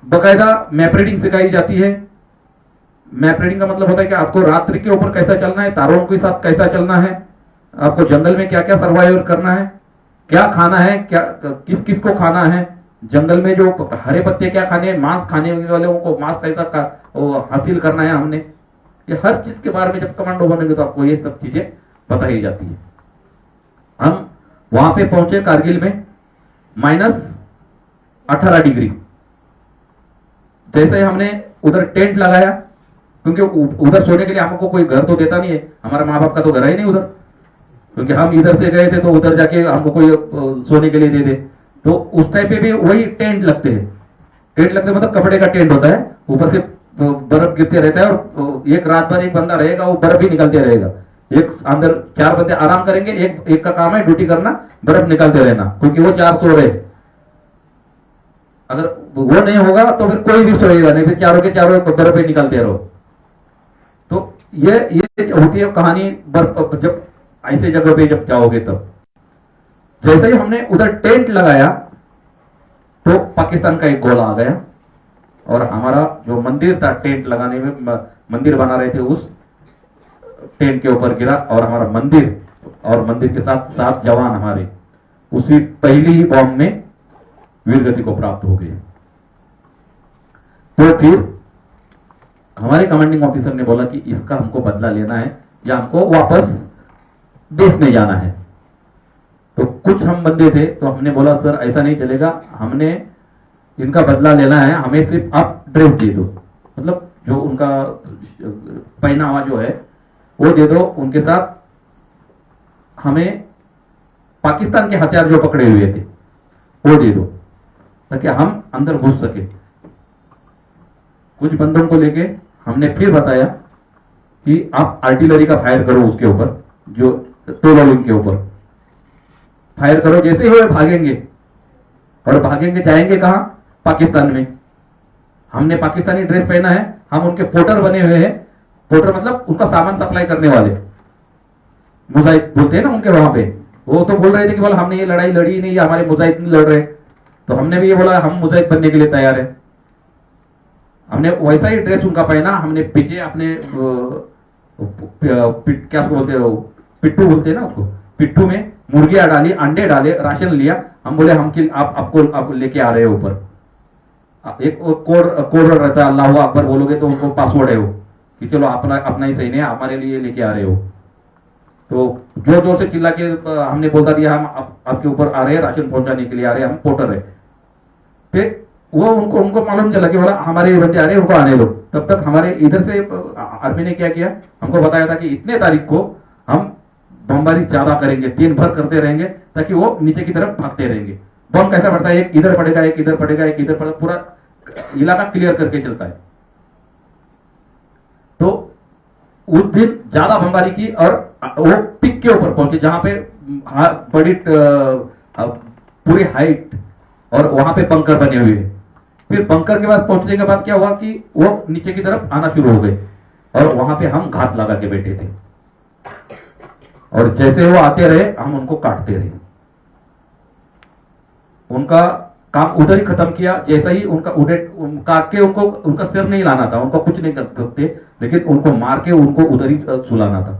बकायदा मैप रीडिंग सिखाई जाती है। मैप रीडिंग का मतलब होता है कि आपको रात्रि के ऊपर कैसा चलना है, तारों के साथ कैसा चलना है, आपको जंगल में क्या क्या सर्वाइव करना है, क्या खाना है, क्या किस किस को खाना है, जंगल में जो हरे पत्ते क्या खाने हैं, मांस खाने वालों को मांस कैसा हासिल करना है हमने, ये हर चीज के बारे में जब कमांडो बनेंगे तो आपको ये सब चीजें पता ही जाती है। हम वहां पे पहुंचे कारगिल में -18 डिग्री। जैसे ही हमने उधर टेंट लगाया, क्योंकि उधर सोने के लिए हमको कोई घर तो देता नहीं है, हमारे माँ बाप का तो घर है ही नहीं उधर, क्योंकि हम इधर से गए थे तो उधर जाके हमको कोई सोने के लिए दे दे। तो उस टाइम पे भी वही टेंट लगते हैं। टेंट लगते मतलब कपड़े का टेंट होता है, ऊपर से बर्फ गिरते रहता है और एक रात भर एक बंदा रहेगा, वो बर्फ ही निकलते रहेगा। एक अंदर 4 बंदे आराम करेंगे, एक का काम है ड्यूटी करना, बर्फ निकालते रहना, क्योंकि वो 4 सो रहे। अगर वो नहीं होगा तो फिर कोई भी सोएगा नहीं, फिर चारों के चारों बर्फ ही निकालते रहो। तो ये होती है कहानी बर्फ, जब ऐसे जगह पे जब जाओगे तब। जैसे ही हमने उधर टेंट लगाया तो पाकिस्तान का एक गोला आ गया और हमारा जो मंदिर था, टेंट लगाने में मंदिर बना रहे थे, उस टेंट के ऊपर गिरा और हमारा मंदिर और मंदिर के साथ 7 जवान हमारे उसी पहली ही बॉम्ब में वीरगति को प्राप्त हो गए। तो फिर हमारे कमांडिंग ऑफिसर ने बोला कि इसका हमको बदला लेना है या हमको वापस बेस में जाना है। तो कुछ हम बंदे थे, तो हमने बोला सर ऐसा नहीं चलेगा, हमने इनका बदला लेना है, हमें सिर्फ आप ड्रेस दे दो, मतलब जो उनका पहनावा जो है वो दे दो, उनके साथ हमें पाकिस्तान के हथियार जो पकड़े हुए थे वो दे दो, ताकि हम अंदर घुस सके। कुछ बंदों को लेके हमने फिर बताया कि आप आर्टिलरी का फायर करो उसके ऊपर, जो तोलोलिंग के ऊपर फायर करो। जैसे ही वो भागेंगे और भागेंगे, जाएंगे कहां, पाकिस्तान में। हमने पाकिस्तानी ड्रेस पहना है, हम उनके पोर्टर बने हुए हैं। पोर्टर मतलब उनका सामान सप्लाई करने वाले, मुजाहिद बोलते हैं ना उनके वहां पे। वो तो बोल रहे थे कि बोला हमने ये लड़ाई लड़ी नहीं, हमारे मुजाहिद नहीं लड़ रहे। तो हमने भी ये बोला हम मुजाहिद बनने के लिए तैयार है। हमने वैसा ही ड्रेस उनका पहना, हमने पीछे अपने क्या बोलते हो, पिट्ठू बोलते हैं ना उसको, पिट्ठू में मुर्गियां डाली, अंडे डाले, राशन लिया। हम बोले हम आपको लेके आ रहे हो ऊपर। एक कोड रहता है, अल्लाह अकबर बोलोगे तो उनको पासवर्ड है वो, कि चलो अपना ही सही नहीं, हमारे लिए लेके आ रहे हो। तो जोर जोर से चिल्ला के हमने बोलता दिया हम आपके ऊपर आ रहे हैं, राशन पहुंचाने के लिए आ रहे हैं, हम पोर्टर है। फिर वो उनको मालूम चला कि बोला हमारे बंदे आ रहे हैं, उनको आने दो। तब तक हमारे इधर से आर्मी ने क्या किया, हमको बताया था कि इतने तारीख को हम बमबारी ज्यादा करेंगे, 3 भर करते रहेंगे, ताकि वो नीचे की तरफ भागते रहेंगे। बम कैसा पड़ता है, एक इधर पड़ेगा, एक इधर पड़ेगा, एक इधर पड़ेगा, पूरा इलाका क्लियर करके चलता है। तो उस दिन ज्यादा बमबारी की और वो पिक के ऊपर पहुंचे, जहां पे बड़ी पूरी हाइट और वहां पे बंकर बने हुए हैं। फिर बंकर के पास पहुंचने के बाद क्या हुआ कि वो नीचे की तरफ आना शुरू हो गए और वहां पे हम घात लगा के बैठे थे, और जैसे वो आते रहे हम उनको काटते रहे। उनका काम उधर ही खत्म किया। जैसा ही उनका काट के उनको, उनका सिर नहीं लाना था, उनको कुछ नहीं कर सकते, लेकिन उनको मार के उनको उधर ही सुलाना था।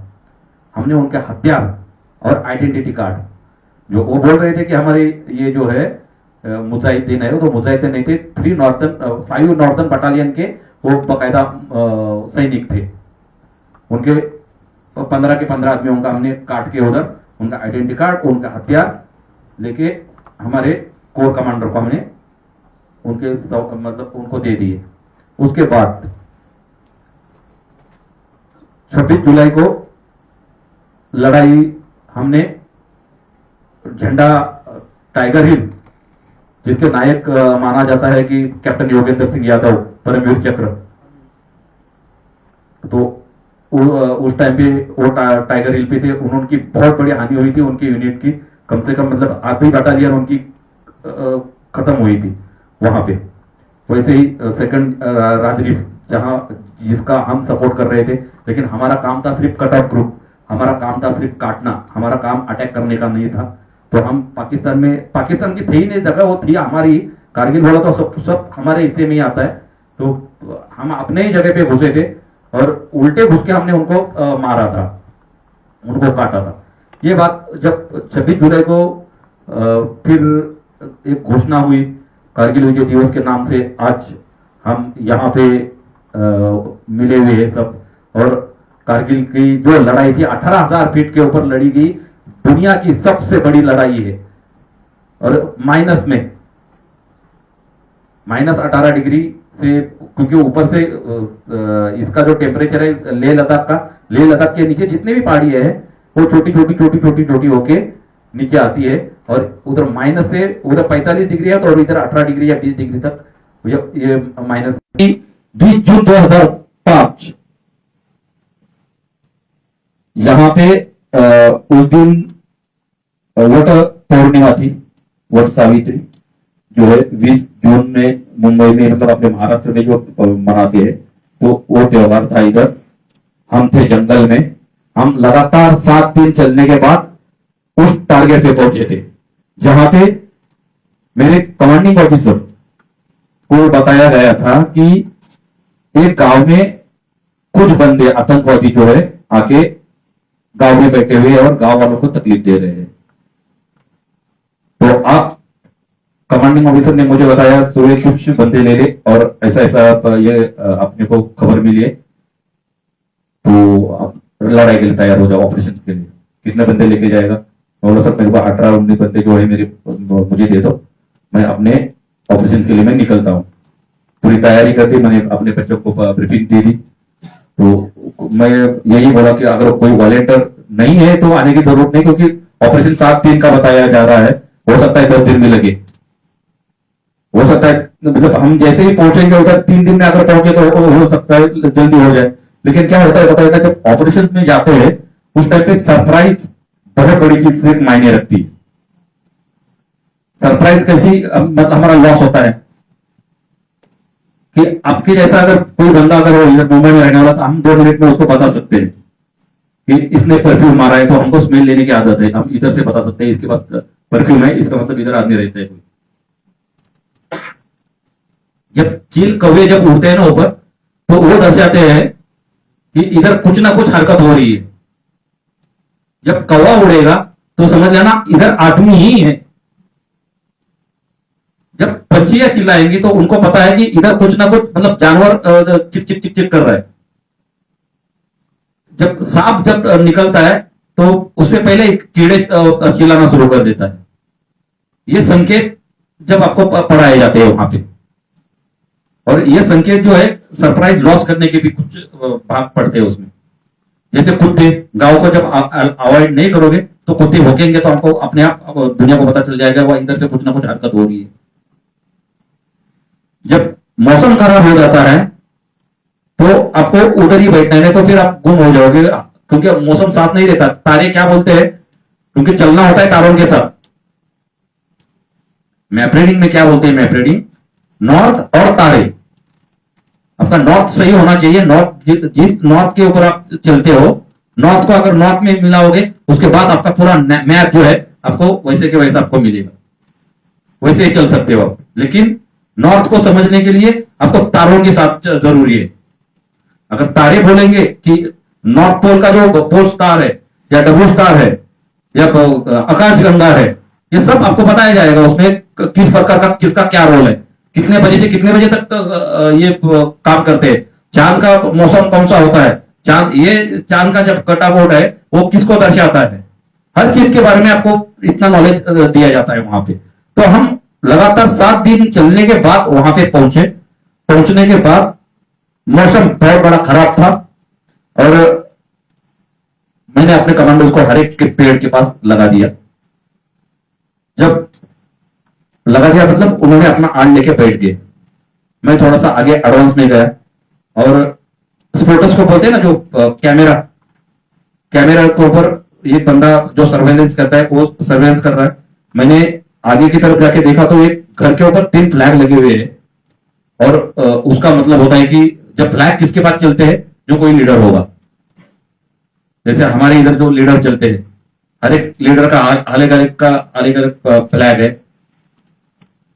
हमने उनके हथियार और आइडेंटिटी कार्ड, जो वो बोल रहे थे कि हमारे ये जो है मुजाहिदीन है, वो तो मुजाहिदीन नहीं थे, 5 नॉर्दर्न बटालियन के वो बाकायदा सैनिक थे। उनके 15 के 15 आदमियों का हमने काट के उधर उनका आइडेंटिटी कार्ड, उनका हथियार लेके हमारे कोर कमांडर को हमने मतलब उनको दे दिए। उसके बाद 26 जुलाई को लड़ाई हमने झंडा टाइगर हिल, जिसके नायक माना जाता है कि कैप्टन योगेंद्र सिंह यादव परमवीर चक्र, तो उस टाइम पे वो टाइगर हिल पे थे। उनकी बहुत बड़ी हानि हुई थी, उनकी यूनिट की कम से कम मतलब आधी बटालियन उनकी खत्म हुई थी वहां पे। वैसे ही सेकंड राजरीफ, जहां जिसका हम सपोर्ट कर रहे थे, लेकिन हमारा काम था सिर्फ कट ऑफ ग्रुप, हमारा काम था सिर्फ काटना, हमारा काम अटैक करने का नहीं था। तो हम पाकिस्तान की थी ही नहीं जगह, वो थी हमारी। कारगिल बोला तो सब हमारे हिस्से में ही आता है। तो हम अपने ही जगह पे घुसे थे और उल्टे घुस के हमने उनको मारा था, उनको काटा था। ये बात जब 26 जुलाई को फिर एक घोषणा हुई कारगिल विजय दिवस के नाम से, आज हम यहाँ पे मिले हुए हैं सब। और कारगिल की जो लड़ाई थी 18,000 फीट के ऊपर लड़ी गई, दुनिया की सबसे बड़ी लड़ाई है। और माइनस में -18 डिग्री से, क्योंकि ऊपर से इसका जो टेम्परेचर है लेह लद्दाख के नीचे जितने भी पहाड़ी है वो छोटी होके नीचे आती है। और उधर माइनस से उधर 45 डिग्री है, तो और इधर 18 डिग्री या 20 डिग्री तक ये माइनस। 20 जून 2005 यहाँ पे उस दिन वट पूर्णिमा थी, वट सावित्री, जो है 20 जून में मुंबई में, मतलब अपने महाराष्ट्र में जो मनाते हैं, तो वो त्योहार था। इधर हम थे जंगल में, हम लगातार 7 दिन चलने के बाद उस टारगेट पे पहुंचे थे, जहां पे मेरे कमांडिंग ऑफिसर को बताया गया था कि एक गांव में कुछ बंदे आतंकवादी जो है आके गांव में बैठे हुए और गांव वालों को तकलीफ दे रहे हैं। तो आप कमांडिंग ऑफिसर ने मुझे बताया सुबह कुछ बंदे ले ले और ऐसा ये अपने को खबर मिली है, तो आप लड़ाई के लिए तैयार हो जाओ, ऑपरेशन के लिए। कितने बंदे लेके जाएगा? बोला सर मेरे को 18-19 बंदे जो है मुझे दे दो, मैं अपने ऑपरेशन के लिए मैं निकलता हूँ। पूरी तैयारी कर दी, मैंने अपने बच्चों को ब्रीफिंग दे दी। तो मैं यही बोला कि अगर कोई वॉलेंटियर नहीं है तो आने की जरूरत नहीं, क्योंकि ऑपरेशन 7 दिन का बताया जा रहा है, हो सकता है 10 दिन भी लगे, हो सकता है मतलब हम जैसे ही पहुंचेंगे उधर 3 दिन में अगर पहुंचे तो हो सकता है जल्दी हो जाए। लेकिन क्या होता है बताएगा, जब ऑपरेशन में जाते हैं उस टाइम पे सरप्राइज बहुत बड़ी चीज से मायने रखती है। सरप्राइज कैसी मतलब हमारा लॉस होता है कि आपके जैसा अगर कोई बंदा अगर हो इधर मुंबई में रहने वाला, तो हम 2 मिनट में उसको बता सकते हैं कि इसने परफ्यूम मारा है, तो हमको स्मेल लेने की आदत है, हम इधर से बता सकते हैं इसके पास परफ्यूम है, इसका मतलब इधर आदमी रहता है कोई। जब चील कौवे जब उड़ते हैं ना ऊपर, तो वो दर्शाते हैं कि इधर कुछ ना कुछ हरकत हो रही है। जब कौवा उड़ेगा तो समझ लेना इधर आदमी ही है। जब पंछियां चिल्लाएंगी तो उनको पता है कि इधर कुछ ना कुछ मतलब जानवर चिक चिक चिक चिक कर रहा है। जब सांप जब निकलता है तो उससे पहले कीड़े चिल्लाना शुरू कर देता है। ये संकेत जब आपको पढ़ाए जाते हैं वहां पे, और ये संकेत जो है सरप्राइज लॉस करने के भी कुछ भाग पड़ते हैं उसमें। जैसे कुत्ते, गांव को जब अवॉइड नहीं करोगे तो कुत्ते भौंकेंगे, तो आपको अपने आप दुनिया को पता चल जाएगा वह इधर से कुछ ना कुछ हरकत हो रही है। जब मौसम खराब हो जाता है तो आपको उधर ही बैठना है, नहीं तो फिर आप गुम हो जाओगे, क्योंकि मौसम साथ नहीं देता। तारे क्या बोलते हैं, क्योंकि चलना होता है तारों के साथ। मैप रीडिंग में क्या बोलते हैं, मैप रीडिंग नॉर्थ और तारे। आपका नॉर्थ सही होना चाहिए। नॉर्थ जिस नॉर्थ के ऊपर आप चलते हो, नॉर्थ को अगर नॉर्थ में मिलाओगे उसके बाद आपका पूरा मैप जो है आपको वैसे के वैसा आपको मिलेगा, वैसे ही चल सकते हो आप। लेकिन नॉर्थ को समझने के लिए आपको तारों के साथ जरूरी है। अगर तारे बोलेंगे कि नॉर्थ पोल का जो पोल स्टार है या डब्ल्यू स्टार है या आकाशगंगा है, ये सब आपको बताया जाएगा, उसमें किस प्रकार का किसका क्या रोल है, कितने बजे से कितने बजे तक ये काम करते हैं, चांद का मौसम कौन सा होता है, चांद का जब कट आउट है वो किसको दर्शाता है, हर चीज के बारे में आपको इतना नॉलेज दिया जाता है वहां पे। तो हम लगातार 7 दिन चलने के बाद वहां पे पहुंचने के बाद मौसम बहुत बड़ा खराब था और मैंने अपने कमांडोज को हर एक के पेड़ के पास लगा दिया। जब लगा दिया मतलब उन्होंने अपना आन लेके बैठ गए, मैं थोड़ा सा आगे एडवांस में गया और स्पोर्टस को बोलते हैं ना, जो कैमरा के ऊपर ये बंदा जो सर्वेलेंस करता है वो सर्वेलेंस कर रहा है। मैंने आगे की तरफ जाके देखा तो एक घर के ऊपर 3 फ्लैग लगे हुए हैं और उसका मतलब होता है कि जब फ्लैग किसके पास चलते हैं, जो कोई लीडर होगा, जैसे हमारे इधर जो लीडर चलते हैं हर एक लीडर का अलग अलग फ्लैग है,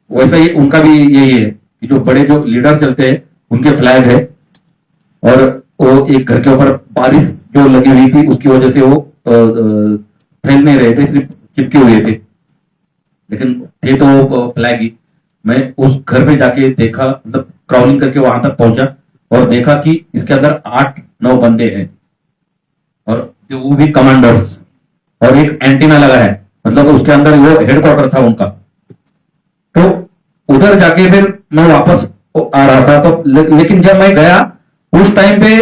वैसा ही उनका भी यही है कि जो बड़े जो लीडर चलते हैं उनके फ्लैग है। और वो एक घर के ऊपर बारिश जो लगी हुई थी उसकी वजह से वो फैल नहीं रहे थे, इसलिए चिपके हुए थे, लेकिन थे तो फ्लैग ही। मैं उस घर में जाके देखा, मतलब क्राउलिंग करके वहां तक पहुंचा और देखा कि इसके अंदर 8-9 बंदे हैं और वो भी कमांडर्स, और एक एंटीना लगा है, मतलब उसके अंदर वो हेडक्वार्टर था उनका। तो उधर जाके फिर मैं वापस आ रहा था तो लेकिन जब मैं गया उस टाइम पे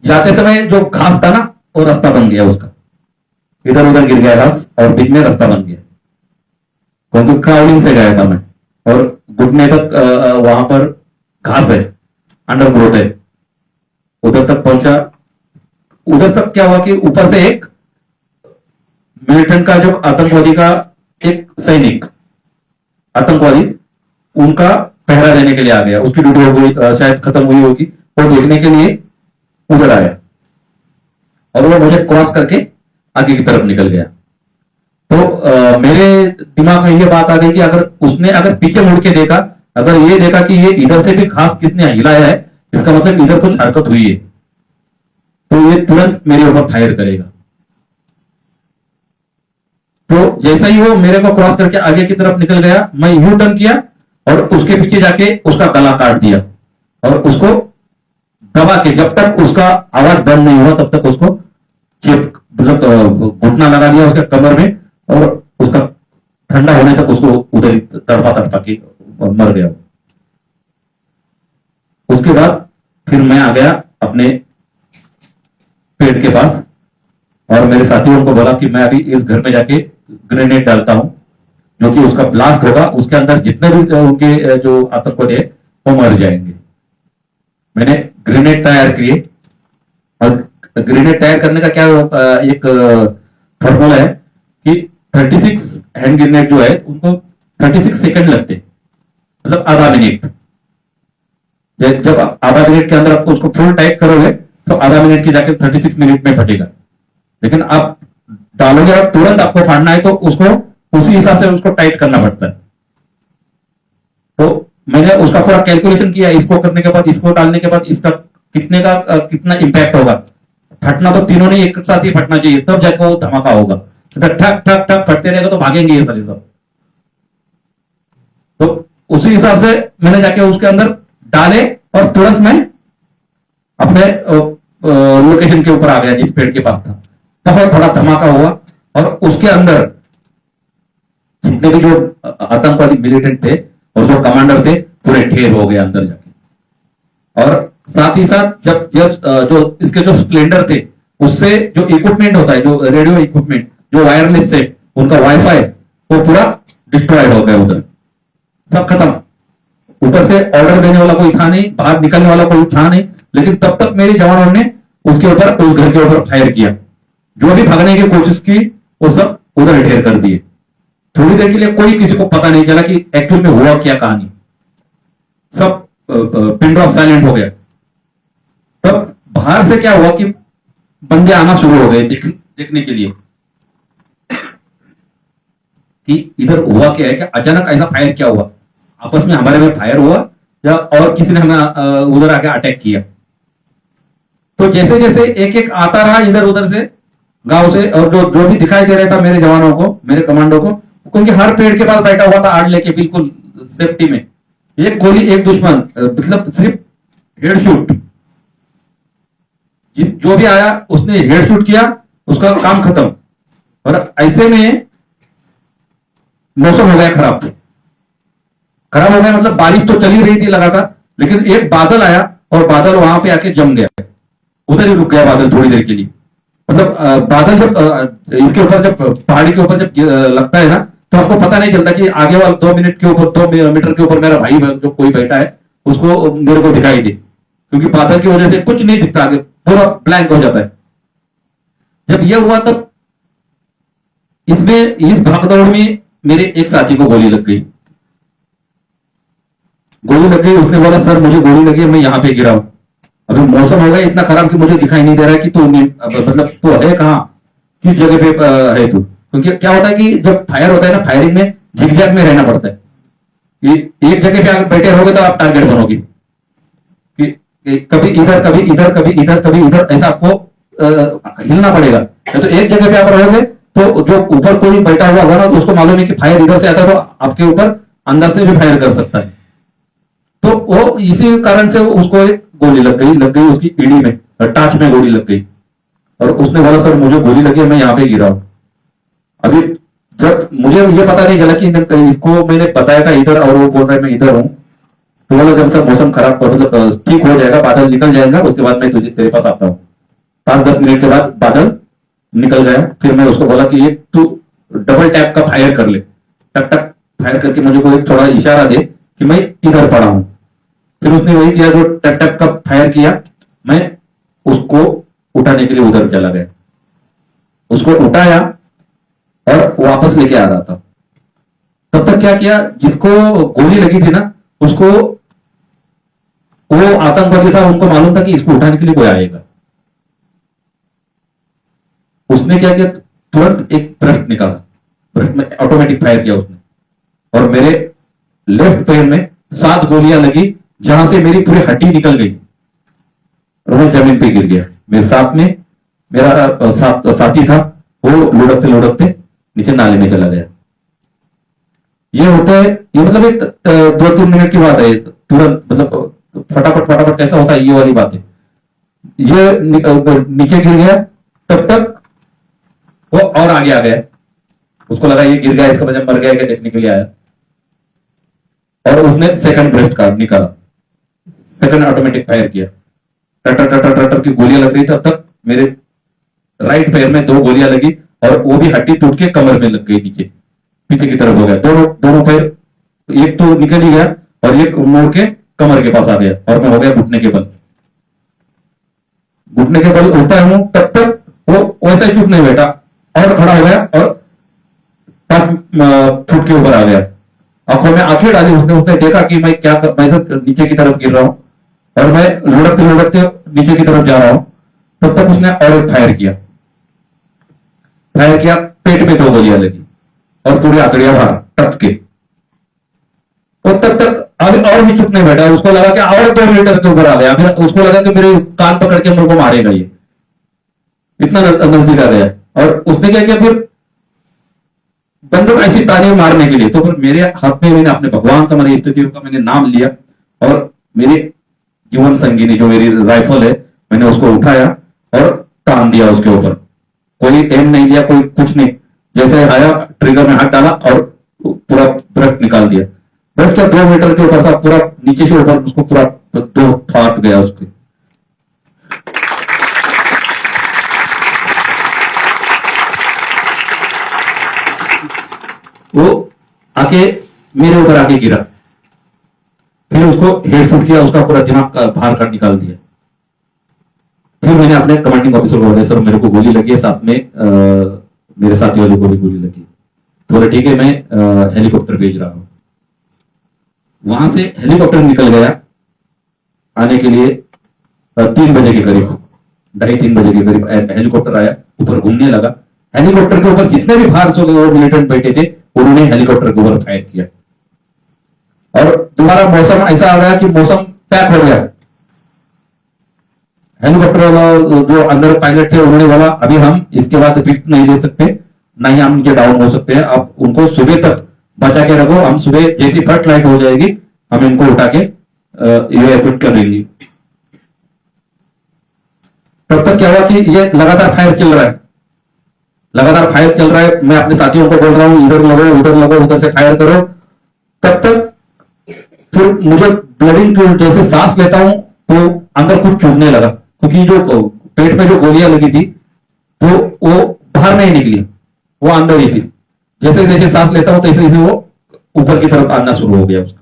जाते समय जो घास था ना वो रास्ता बन गया उसका, इधर उधर गिर गया घास और बीच में रास्ता बन गया, क्योंकि क्राउडिंग से गया था मैं और घुटने तक वहां पर घास है, अंडर ग्रोथ है, उधर तक पहुंचा। उधर तक क्या हुआ कि ऊपर से एक मिलिटेंट का जो आतंकवादी का एक सैनिक आतंकवादी उनका पहरा देने के लिए आ गया, उसकी ड्यूटी हो गई, शायद खत्म हुई होगी, वो देखने के लिए उधर आया और वो मुझे क्रॉस करके आगे की तरफ निकल गया। तो मेरे दिमाग में ये बात आ गई कि अगर पीछे मुड़ के देखा, अगर ये देखा कि ये इधर से भी घास किसने हिलाया है, इसका मतलब इधर कुछ हरकत हुई है, तो ये तुरंत मेरे ऊपर फायर करेगा। तो जैसा ही वो मेरे को क्रॉस करके आगे की तरफ निकल गया, मैं यू टर्न किया और उसके पीछे जाके उसका गला काट दिया और उसको दबा के जब तक उसका आवाज बंद नहीं हुआ तब तक उसको मतलब घुटना लगा दिया उसके कमर में और उसका ठंडा होने तक उसको उधर तड़पा के मर गया। उसके बाद फिर मैं आ गया अपने पेड़ के पास और मेरे साथियों को बोला कि मैं अभी इस घर में जाके ग्रेनेड डालता हूं, जो कि उसका ब्लास्ट होगा, उसके अंदर जितने भी उनके जो आतंकवादी है वो मर जाएंगे। मैंने ग्रेनेड तैयार किए और ग्रेनेड तैयार करने का क्या एक फॉर्मूला है कि 36 हैंड ग्रेनेड जो है उनको 36 सेकंड लगते, मतलब आधा मिनट। जब आधा मिनट के अंदर आप उसको फुल टाइट करोगे तो आधा मिनट की जाके 36 मिनट में फटेगा, लेकिन आप डालोगे और तुरंत आपको फाड़ना है तो उसको उसी हिसाब से उसको टाइट करना पड़ता है। तो मैंने उसका पूरा कैलकुलेशन किया, इसको करने के बाद इसको डालने के बाद इसका कितना इंपैक्ट होगा। फटना तो तीनों ने एक साथ ही फटना चाहिए, तब जाके वो धमाका होगा। ठक ठक ठक फटते रहेगा तो भागेंगे ये सारे सब। तो उसी हिसाब से मैंने जाके उसके अंदर डाले और तुरंत मैं अपने लोकेशन के ऊपर आ गया जिस पेड़ के पास था। तब थोड़ा धमाका हुआ और उसके अंदर जितने भी जो आतंकवादी मिलिटेंट थे और जो कमांडर थे पूरे ढेर हो गए अंदर जाके। और साथ ही साथ जब जो इसके जो स्प्लेंडर थे उससे जो इक्विपमेंट होता है, जो रेडियो इक्विपमेंट, जो वायरलेस से उनका वाईफाई वो पूरा डिस्ट्रॉयड हो गया, उधर सब खत्म। ऊपर से ऑर्डर देने वाला कोई था नहीं, बाहर निकलने वाला कोई था नहीं, लेकिन तब तक मेरे जवानों ने उसके ऊपर उस घर के ऊपर फायर किया। जो भी भागने की कोशिश की वो सब उधर ढेर कर दिए। थोड़ी देर के लिए कोई किसी को पता नहीं चला कि एक्चुअल में हुआ क्या कहानी, सब पिन ड्रॉप साइलेंट हो गया। तब बाहर से क्या हुआ कि बंदे आना शुरू हो गए देखने के लिए कि इधर हुआ क्या है, क्या अचानक ऐसा फायर क्या हुआ, आपस में हमारे में फायर हुआ या और किसी ने हमें उधर आके अटैक किया। तो जैसे जैसे एक एक आता रहा इधर उधर से गांव से, और जो भी दिखाई दे रहा था मेरे जवानों को, मेरे कमांडो को, क्योंकि हर पेड़ के पास बैठा हुआ था आड़ लेके बिल्कुल सेफ्टी में। एक गोली एक दुश्मन, मतलब सिर्फ हेड शूट, जो भी आया उसने हेड शूट किया, उसका काम खत्म। और ऐसे में मौसम हो गया खराब। खराब हो गया मतलब बारिश तो चली रही थी लगातार, लेकिन एक बादल आया और बादल वहां पे आके जम गया, उधर ही रुक गया बादल थोड़ी देर के लिए। मतलब बादल जब इसके ऊपर, जब पहाड़ी के ऊपर जब लगता है ना, तो आपको पता नहीं चलता कि आगे वाला 2 मिनट के ऊपर, 2 मीटर के ऊपर मेरा भाई जो कोई बैठा है उसको मेरे को दिखाई दे, क्योंकि बादल की वजह से कुछ नहीं दिखता, आगे पूरा ब्लैंक हो जाता है। जब यह हुआ तब इसमें, इस भागदौड़ में मेरे एक साथी को गोली लग गई। गोली लग गई, उसने बोला सर मुझे गोली लगी, मैं यहां पे गिरा हूं। अभी मौसम हो गया इतना खराब कि मुझे दिखाई नहीं दे रहा है कि तू मतलब तू है कहां, किस जगह पे है तू। क्योंकि क्या होता है कि जब फायर होता है ना, फायरिंग में झिकझैक में रहना पड़ता है। एक जगह पे अगर बैठे रहोगे तो आप टारगेट बनोगे कि कभी इधर कभी इधर, कभी इधर कभी इधर, ऐसा आपको हिलना पड़ेगा। तो एक जगह पे आप रहोगे तो जो ऊपर कोई बैठा हुआ होगा ना, तो उसको मालूम है कि फायर इधर से आता है तो आपके ऊपर अंदर से भी फायर कर सकता है। तो वो इसी कारण से उसको एक गोली लग गई उसकी ईडी में, टाच में गोली लग गई। और उसने बोला सर मुझे गोली लगी, मैं यहाँ पे गिरा हूं। अभी जब मुझे ये पता नहीं चला कि इसको मैंने बताया था इधर, और वो बोल रहा है मैं इधर हूं। तो बोला जब सर मौसम खराब, मतलब ठीक हो जाएगा, बादल निकल जाएगा, उसके बाद मैं तुझे तेरे पास आता हूँ। 5-10 मिनट के बाद बादल निकल गया। फिर मैं उसको बोला कि एक तू डबल टैप का फायर कर ले, टक टक फायर करके मुझे को एक थोड़ा इशारा दे कि मैं इधर पड़ा हूं। फिर उसने वही किया, जो टक टक का फायर किया, मैं उसको उठाने के लिए उधर चला गया। उसको उठाया और वापस लेके आ रहा था। तब तक क्या किया, जिसको गोली लगी थी ना, उसको, वो आतंकवादी था, उनको मालूम था कि इसको उठाने के लिए कोई आएगा। उसने क्या किया, तुरंत एक ब्रस्ट निकाला, ब्रस्ट में ऑटोमेटिक फायर किया उसने, और मेरे लेफ्ट पैर में 7 गोलियां लगी, जहां से मेरी पूरी हड्डी निकल गई और मैं जमीन पे गिर गया। मेरे साथ में मेरा साथी था, वो लुढ़कते लुढ़कते नीचे नाले में चला गया। ये होता है, ये मतलब एक 2-3 मिनट की बात है, तुरंत मतलब फटाफट कैसा होता है, ये वाली बात है। ये नीचे गिर गया, तब तक वो और आगे आ गया। उसको लगा ये गिर गया, इसका वजह मर गया क्या देखने के लिए आया, और उसने सेकंड ब्रेस्ट कार्ड निकाला, सेकंड ऑटोमेटिक फायर किया। टटर की गोलियां लग रही, तब तक मेरे राइट पैर में 2 गोलियां लगी, और वो भी हड्डी टूट के कमर में लग गई, नीचे पीछे की तरफ हो गया। दोनों पैर, एक तो निकल ही गया और एक मोड़ के कमर के पास आ गया, और मैं हो गया घुटने के बल। घुटने के बल उठता हूं, तब तक वो वैसा ही चुप नहीं बैठा, और खड़ा हो गया और 5 फुट के ऊपर आ गया। आंखों में आंखें डाली उसने देखा कि मैं क्या मैं नीचे की तरफ गिर रहा हूं और मैं लुढ़कते लुढ़कते नीचे की तरफ जा रहा हूं। तब तक उसने और फायर किया, पेट में 2 गोलियां लगी और पूरी आंतड़ियां बाहर टप के। और तब तक अभी और भी चुप नहीं बैठा, उसको लगा कि और 2 मीटर के ऊपर आ गया। फिर उसको लगा कि मेरे कान पकड़ के मेरे को मारेगा, ये इतना नजदीक आ गया। और उसने क्या किया, फिर बंदूक ऐसी तालियां मारने के लिए, तो फिर मेरे हाथ में मैंने अपने भगवान का, मेरे स्थिति का मैंने नाम लिया, और मेरे जीवन संगिनी जो मेरी राइफल है, मैंने उसको उठाया और तान दिया उसके ऊपर। कोई एम नहीं लिया, कोई कुछ नहीं, जैसे आया ट्रिगर में हाथ डाला और पूरा ब्रस्ट निकाल दिया। ब्रस्ट का 2 मीटर के ऊपर था, पूरा नीचे से ऊपर उसको पूरा 2 फाट गया उसके। वो आके मेरे ऊपर आके गिरा, फिर उसको हेड शूट किया, उसका पूरा दिमाग बाहर कर निकाल दिया। फिर मैंने अपने कमांडिंग ऑफिसर को बोला, सर मेरे को गोली लगी है, साथ में मेरे साथी वाले को भी गोली लगी। तो बोला ठीक है, मैं हेलीकॉप्टर भेज रहा हूं। वहां से हेलीकॉप्टर निकल गया आने के लिए 3 बजे के करीब, 2:30-3 बजे के करीब हेलीकॉप्टर आया, ऊपर घूमने लगा। हेलीकॉप्टर के ऊपर जितने भी बाहर से वो मिलिटेंट बैठे थे, उन्होंने हेलीकॉप्टर के ऊपर फायर किया। और दोबारा मौसम ऐसा आ गया कि मौसम पैक हो गया। हेलीकॉप्टर वाला जो अंदर पायलट थे, उन्होंने बोला अभी हम इसके बाद रिस्क नहीं ले सकते, ना ही हम इनके डाउन हो सकते हैं। आप उनको सुबह तक बचा के रखो, हम सुबह जैसी फर्स्ट लाइट हो जाएगी हम इनको उठा के इवैक्यूएट कर लेंगे। तब तक क्या हुआ कि ये लगातार फायर चल रहा है, लगातार फायर चल रहा है। मैं अपने साथियों को बोल रहा हूं इधर लगो उधर लगो, उधर से फायर करो। तब तक फिर मुझे ब्लडिंग जैसे सांस लेता हूं तो अंदर कुछ चुभने लगा, क्योंकि जो पेट में जो गोलियां लगी थी तो वो बाहर नहीं निकली, वो अंदर ही थी। जैसे जैसे सांस लेता हूं तैसे तैसे वो ऊपर की तरफ आना शुरू हो गया उसका।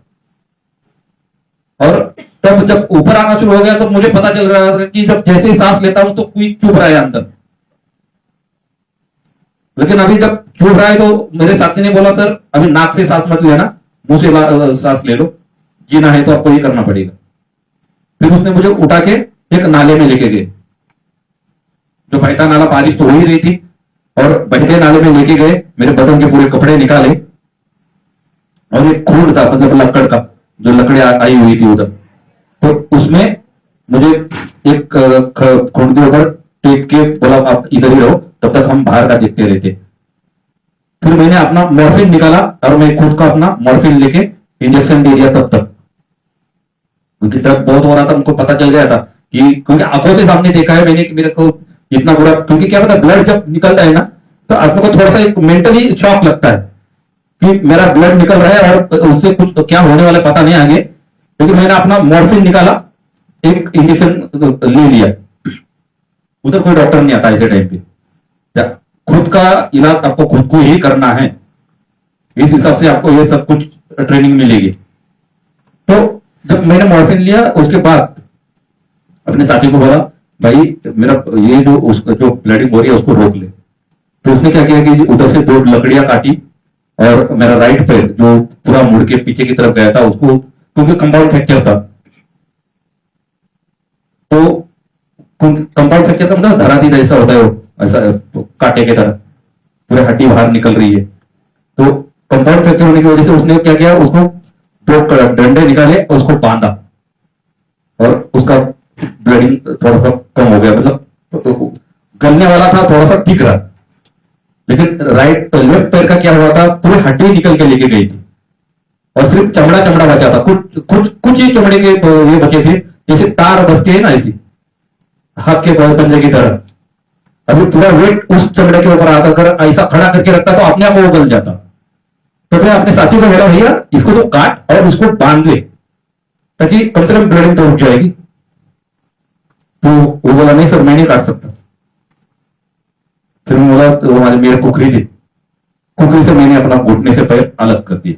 और तब जब ऊपर आना शुरू हो गया तो मुझे पता चल रहा था कि जब जैसे ही सांस लेता हूं तो कोई चुभ रहा है अंदर। लेकिन अभी जब चुभ रहा है तो मेरे साथी ने बोला सर अभी नाक से सांस मत लेना, मुंह से सांस ले लो, जीना है तो आपको ये करना पड़ेगा। फिर उसने मुझे उठा के एक नाले में लेके गए, जो बहता नाला, बारिश तो हो ही रही थी, और बहते नाले में लेके गए। मेरे बदन के पूरे कपड़े निकाले और एक खून था, मतलब लकड़ का, जो लकड़े आई हुई थी उधर, तो उसमें मुझे एक खून के ऊपर टेक के बोला आप इधर ही रहो, तब तक हम बाहर का देखते रहते। फिर मैंने अपना मॉर्फिन निकाला और मैं खुद का अपना मॉर्फिन लेके इंजेक्शन दे दिया। तब तक क्योंकि तब बहुत हो रहा था, हमको पता चल गया था कि, क्योंकि आंखों से सामने देखा है मैंने कि मेरे को इतना बुरा, क्योंकि क्या पता ब्लड जब निकलता है ना तो आपको थोड़ा सा एक मेंटली शॉक लगता है कि मेरा ब्लड निकल रहा है और उससे कुछ तो क्या होने वाला पता नहीं आगे। लेकिन मैंने अपना मॉर्फिन निकाला, एक इंजेक्शन ले लिया। उधर कोई डॉक्टर नहीं आता ऐसे टाइम पे, खुद का इलाज आपको खुद को ही करना है, इस हिसाब से आपको ये सब कुछ ट्रेनिंग मिलेगी। तो जब मैंने मॉर्फिन लिया उसके बाद अपने साथी को बोला भाई मेरा ये जो उसका जो ब्लडिंग हो रही है उसको रोक ले। तो उसने क्या किया कि उधर से 2 लकड़ियां काटी और मेरा राइट पैर जो पूरा मुड़ के पीछे की तरफ गया था उसको, क्योंकि कंपाउंड फ्रैक्चर था, तो कंपाउंड फ्रैक्चर का मतलब धराती जैसा होता है, वो ऐसा कांटे की तरह पूरे हड्डी बाहर निकल रही है। तो कंपाउंड फ्रैक्चर होने की वजह से उसने क्या किया, उसको 2 डंडे निकाले और उसको बांधा और उसका ब्लडिंग थोड़ा सा कम हो गया, मतलब गलने वाला था, थोड़ा सा ठीक रहा। लेकिन लेफ्ट पैर का क्या हुआ था, पूरी हड्डी निकल के लेके गई थी और सिर्फ चमड़ा चमड़ा बचा था, कुछ ही चमड़े के ये बचे थे, जैसे तार बचते हैं ना ऐसी हाथ के पंजे की तरह। अभी पूरा वेट उस चमड़े के ऊपर आकर अगर ऐसा खड़ा करके रखता तो अपने आप वो गल जाता। तो मैं अपने साथी को बोला भैया इसको तो काट और इसको बांध ले ताकि कम से कम ब्लडिंग तो रुक जाएगी। तो वो बोला नहीं सर मैं नहीं काट सकता। फिर मैं बोला तो हमारे मेरे कुकरी थी, कुकरी से मैंने अपना घुटने से पैर अलग कर दिया।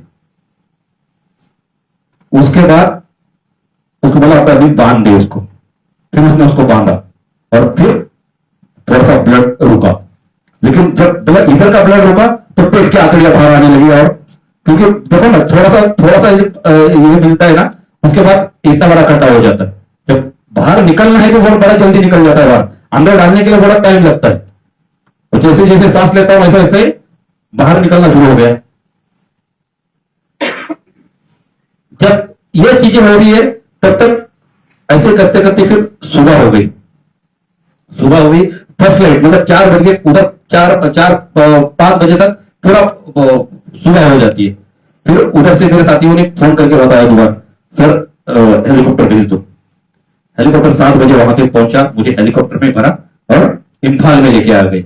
उसके बाद उसको बोला अभी बांध दे उसको। फिर उसने उसको बांधा और फिर थोड़ा सा ब्लड रुका, लेकिन जब इधर का ब्लड रुका तो पेट की आंतड़ियां बाहर आने लगी। और क्योंकि देखो ना थोड़ा सा ये मिलता है ना, उसके बाद इतना बड़ा कटा हो जाता है। जब बाहर निकलना है तो बहुत बड़ा जल्दी निकल जाता है, बाहर अंदर डालने के लिए बड़ा टाइम लगता है। और जैसे जैसे सांस लेता हूं वैसे वैसे बाहर निकलना शुरू हो गया। जब ये चीजें हो रही है तब तक ऐसे करते करते फिर सुबह हो गई। फर्स्ट लाइट मतलब 4 बजे, उधर 5 बजे तक पूरा सुबह हो जाती है। फिर उधर से मेरे साथियों ने फोन करके बताया दोबारा सर हेलीकॉप्टर भेज दो। हेलीकॉप्टर 7 बजे वहां तक पहुंचा, मुझे हेलीकॉप्टर में भरा और इम्फाल में लेके आ गए।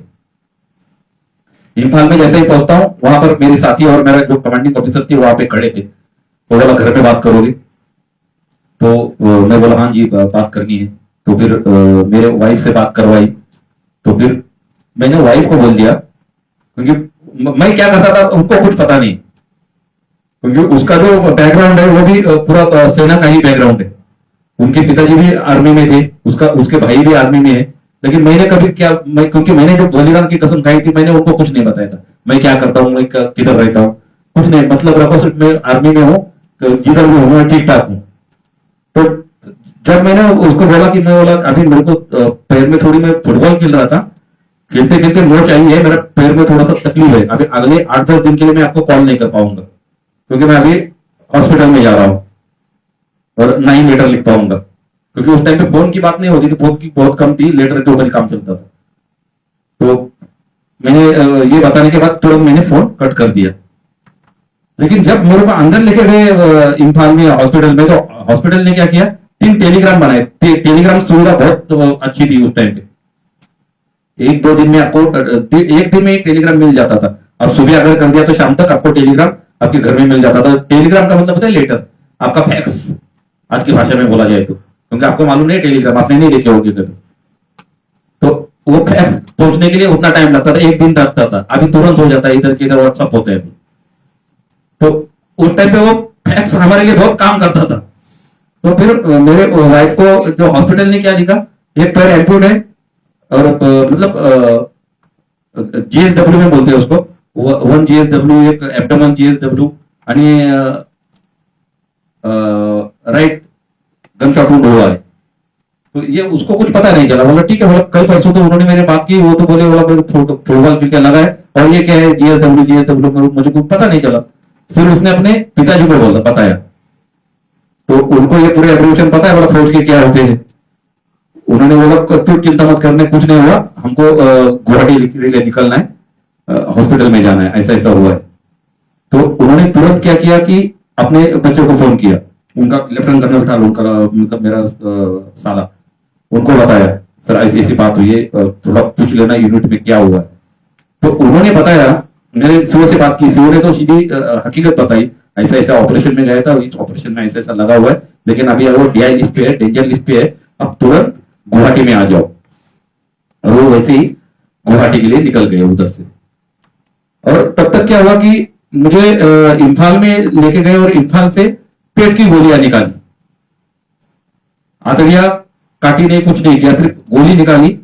इम्फाल में जैसे ही पहुंचता हूं वहां पर मेरे साथी और मेरा जो कमांडिंग ऑफिसर थे वहां पे खड़े थे। वो बोला घर पे बात करोगे? तो मैं बोला हाँ जी बात करनी है। तो फिर मेरे वाइफ से बात करवाई। तो फिर मैंने वाइफ को बोल दिया, क्योंकि मैं क्या करता था उनको कुछ पता नहीं, क्योंकि उसका जो बैकग्राउंड है वो भी पूरा सेना का ही बैकग्राउंड है। उनके पिताजी भी आर्मी में थे, उसके भाई भी आर्मी में है। लेकिन मैंने कभी क्योंकि मैंने जो बलिदान की कसम खाई थी मैंने उनको कुछ नहीं बताया था, मैं क्या करता हूँ, मैं किधर रहता हूँ, कुछ नहीं। मतलब रखो सिर्फ मैं आर्मी में हूँ, जिधर भी हूँ मैं ठीक ठाक हूँ। तो जब मैंने उसको बोला कि मैं बोला अभी मेरे को पैर में थोड़ी, मैं फुटबॉल खेल रहा था, खेलते खेलते मोच आई है, मेरा पैर में थोड़ा सा तकलीफ है, अभी अगले 8-10 दिन के लिए मैं आपको कॉल नहीं कर पाऊंगा, क्योंकि मैं अभी हॉस्पिटल में जा रहा हूं और ना ही लेटर लिख पाऊंगा, क्योंकि उस टाइम पे फोन की बात नहीं होती थी, फोन की बहुत कम थी, लेटर के ऊपर ही काम चलता था। तो मैंने ये बताने के बाद तुरंत मैंने फोन कट कर दिया। लेकिन जब मेरे को अंदर लेके गए इम्फाल में हॉस्पिटल में, तो हॉस्पिटल ने क्या किया, 3 टेलीग्राम बनाए। टेलीग्राम सुविधा बहुत अच्छी थी उस टाइम पे। एक दो दिन में आपको एक दिन में एक टेलीग्राम मिल जाता था। अब सुबह अगर कर दिया तो शाम तक आपको टेलीग्राम आपके घर में मिल जाता था। टेलीग्राम का मतलब होता है लेटर, आपका फैक्स आज की भाषा में बोला जाए तो, क्योंकि आपको मालूम नहीं टेलीग्राम आपने नहीं देखे होगे कभी। तो वो फैक्स पहुंचने के लिए उतना टाइम लगता था, एक दिन लगता था। अभी तुरंत हो जाता है, इधर के इधर व्हाट्सअप होते हैं। तो उस टाइम पे वो फैक्स हमारे लिए बहुत काम करता था। तो फिर मेरे वाइफ को जो हॉस्पिटल ने क्या लिखा, एक पैर एम्पूट है और मतलब जीएसडब्ल्यू में बोलते हैं उसको, 1 जीएसडब्ल्यू, एक एब्डोमेन जीएसडब्ल्यू आणि राइट गन शॉट वुंड हुआ है। तो ये उसको कुछ पता नहीं चला। बोला ठीक है, बोला कल परसों तो उन्होंने मेरे बात की, वो तो बोले बोला फुटबॉल क्रिकेट लगा है और ये क्या है जीएसडब्ल्यू, मुझे कुछ पता नहीं चला। फिर उसने अपने पिताजी को बोला, बताया, तो उनको ये पूरे एब्रिविएशन पता है, बोला फौज के क्या होते हैं। उन्होंने बोला तू चिंता मत करने, कुछ नहीं हुआ, हमको गुवाहाटी निकलना है, हॉस्पिटल में जाना है, ऐसा ऐसा हुआ है। तो उन्होंने तुरंत क्या किया कि अपने बच्चों को फोन किया, उनका लेफ्टिनेंट कर्नल था, उनका मतलब मेरा साला, उनको बताया सर ऐसी ऐसी बात हुई है, थोड़ा पूछ लेना यूनिट में क्या हुआ है। तो उन्होंने बताया, मैंने सीओ से बात की, सीओ ने तो सीधी हकीकत बताई, ऐसा ऐसा ऑपरेशन में गया था, इस ऑपरेशन में ऐसा ऐसा लगा हुआ है, लेकिन अभी वो डीआई लिस्ट पे है, डेंजर लिस्ट पे है, अब तुरंत गुवाहाटी में आ जाओ। और वो वैसे ही गुवाहाटी के लिए निकल गए उधर से। और तब तक क्या हुआ कि मुझे इम्फाल में लेके गए और इम्फाल से पेट की गोलियां निकाली। आतड़िया काटी नहीं, कुछ नहीं किया, सिर्फ गोली निकाली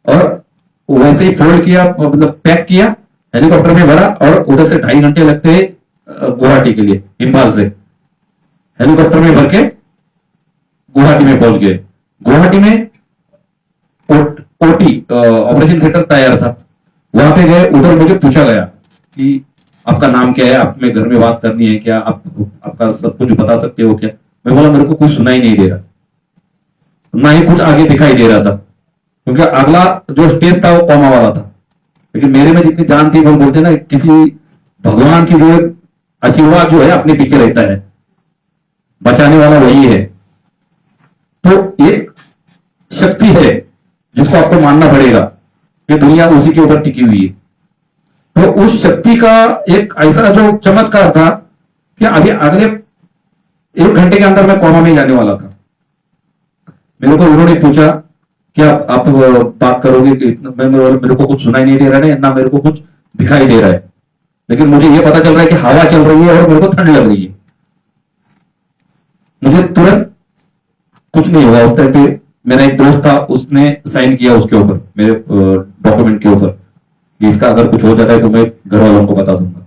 और वैसे ही फोल्ड किया, मतलब पैक किया, हेलीकॉप्टर में भरा और उधर से 2.5 घंटे लगते हैं गुवाहाटी के लिए। इम्फाल से हेलीकॉप्टर में भर के गुवाहाटी में पहुंच गए। गुवाहाटी में ओटी ऑपरेशन थिएटर तैयार था, वहां पे गए। उधर मुझे पूछा गया कि आपका नाम क्या है, आप में घर में बात करनी है क्या, आप आपका सब कुछ बता सकते हो क्या। मैं बोला मेरे को कुछ सुनाई नहीं दे रहा, ना ही कुछ आगे दिखाई दे रहा था, क्योंकि अगला जो स्टेज था वो कॉमा वाला था। लेकिन मेरे में जितनी जान थी, वो बोलते ना किसी भगवान की जो आशीर्वाद जो है अपने पीछे रहता है, बचाने वाला वही है। तो एक शक्ति है जिसको आपको मानना पड़ेगा, ये दुनिया उसी के ऊपर टिकी हुई है। तो उस शक्ति का एक ऐसा जो चमत्कार था कि अभी अगले 1 घंटे के अंदर मैं कोमा में जाने वाला था। मेरे को उन्होंने पूछा कि आप बात करोगे कि मेरे को कुछ सुनाई नहीं दे रहा है, ना मेरे को कुछ दिखाई दे रहा है, लेकिन मुझे ये पता चल रहा है कि हवा चल रही है और मेरे को ठंड लग रही है। मुझे तुरंत कुछ नहीं हुआ। उस टाइम पे मेरा एक दोस्त था, उसने साइन किया उसके ऊपर, मेरे डॉक्यूमेंट के ऊपर, कि इसका अगर कुछ हो जाता है तो मैं घर वालों को बता दूंगा।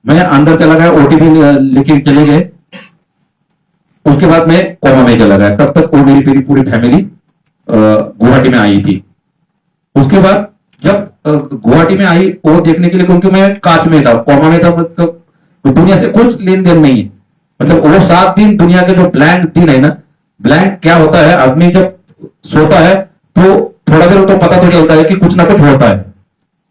मैं अंदर चला गया, ओटीपी लेके चले गए। उसके बाद मैं कोमा में चला गया। तब तक वो मेरी पूरी फैमिली गुवाहाटी में आई थी। उसके बाद जब गुवाहाटी में आई वो देखने के लिए, क्योंकि मैं कांच में था, कोमा में था, मतलब दुनिया से कुछ लेन देन नहीं है। मतलब वो 7 दिन दुनिया के जो ब्लैंक दिन है ना, ब्लैंक क्या होता है, आदमी जब सोता है तो थोड़ा देर तो पता तो चलता है कि कुछ ना कुछ होता है,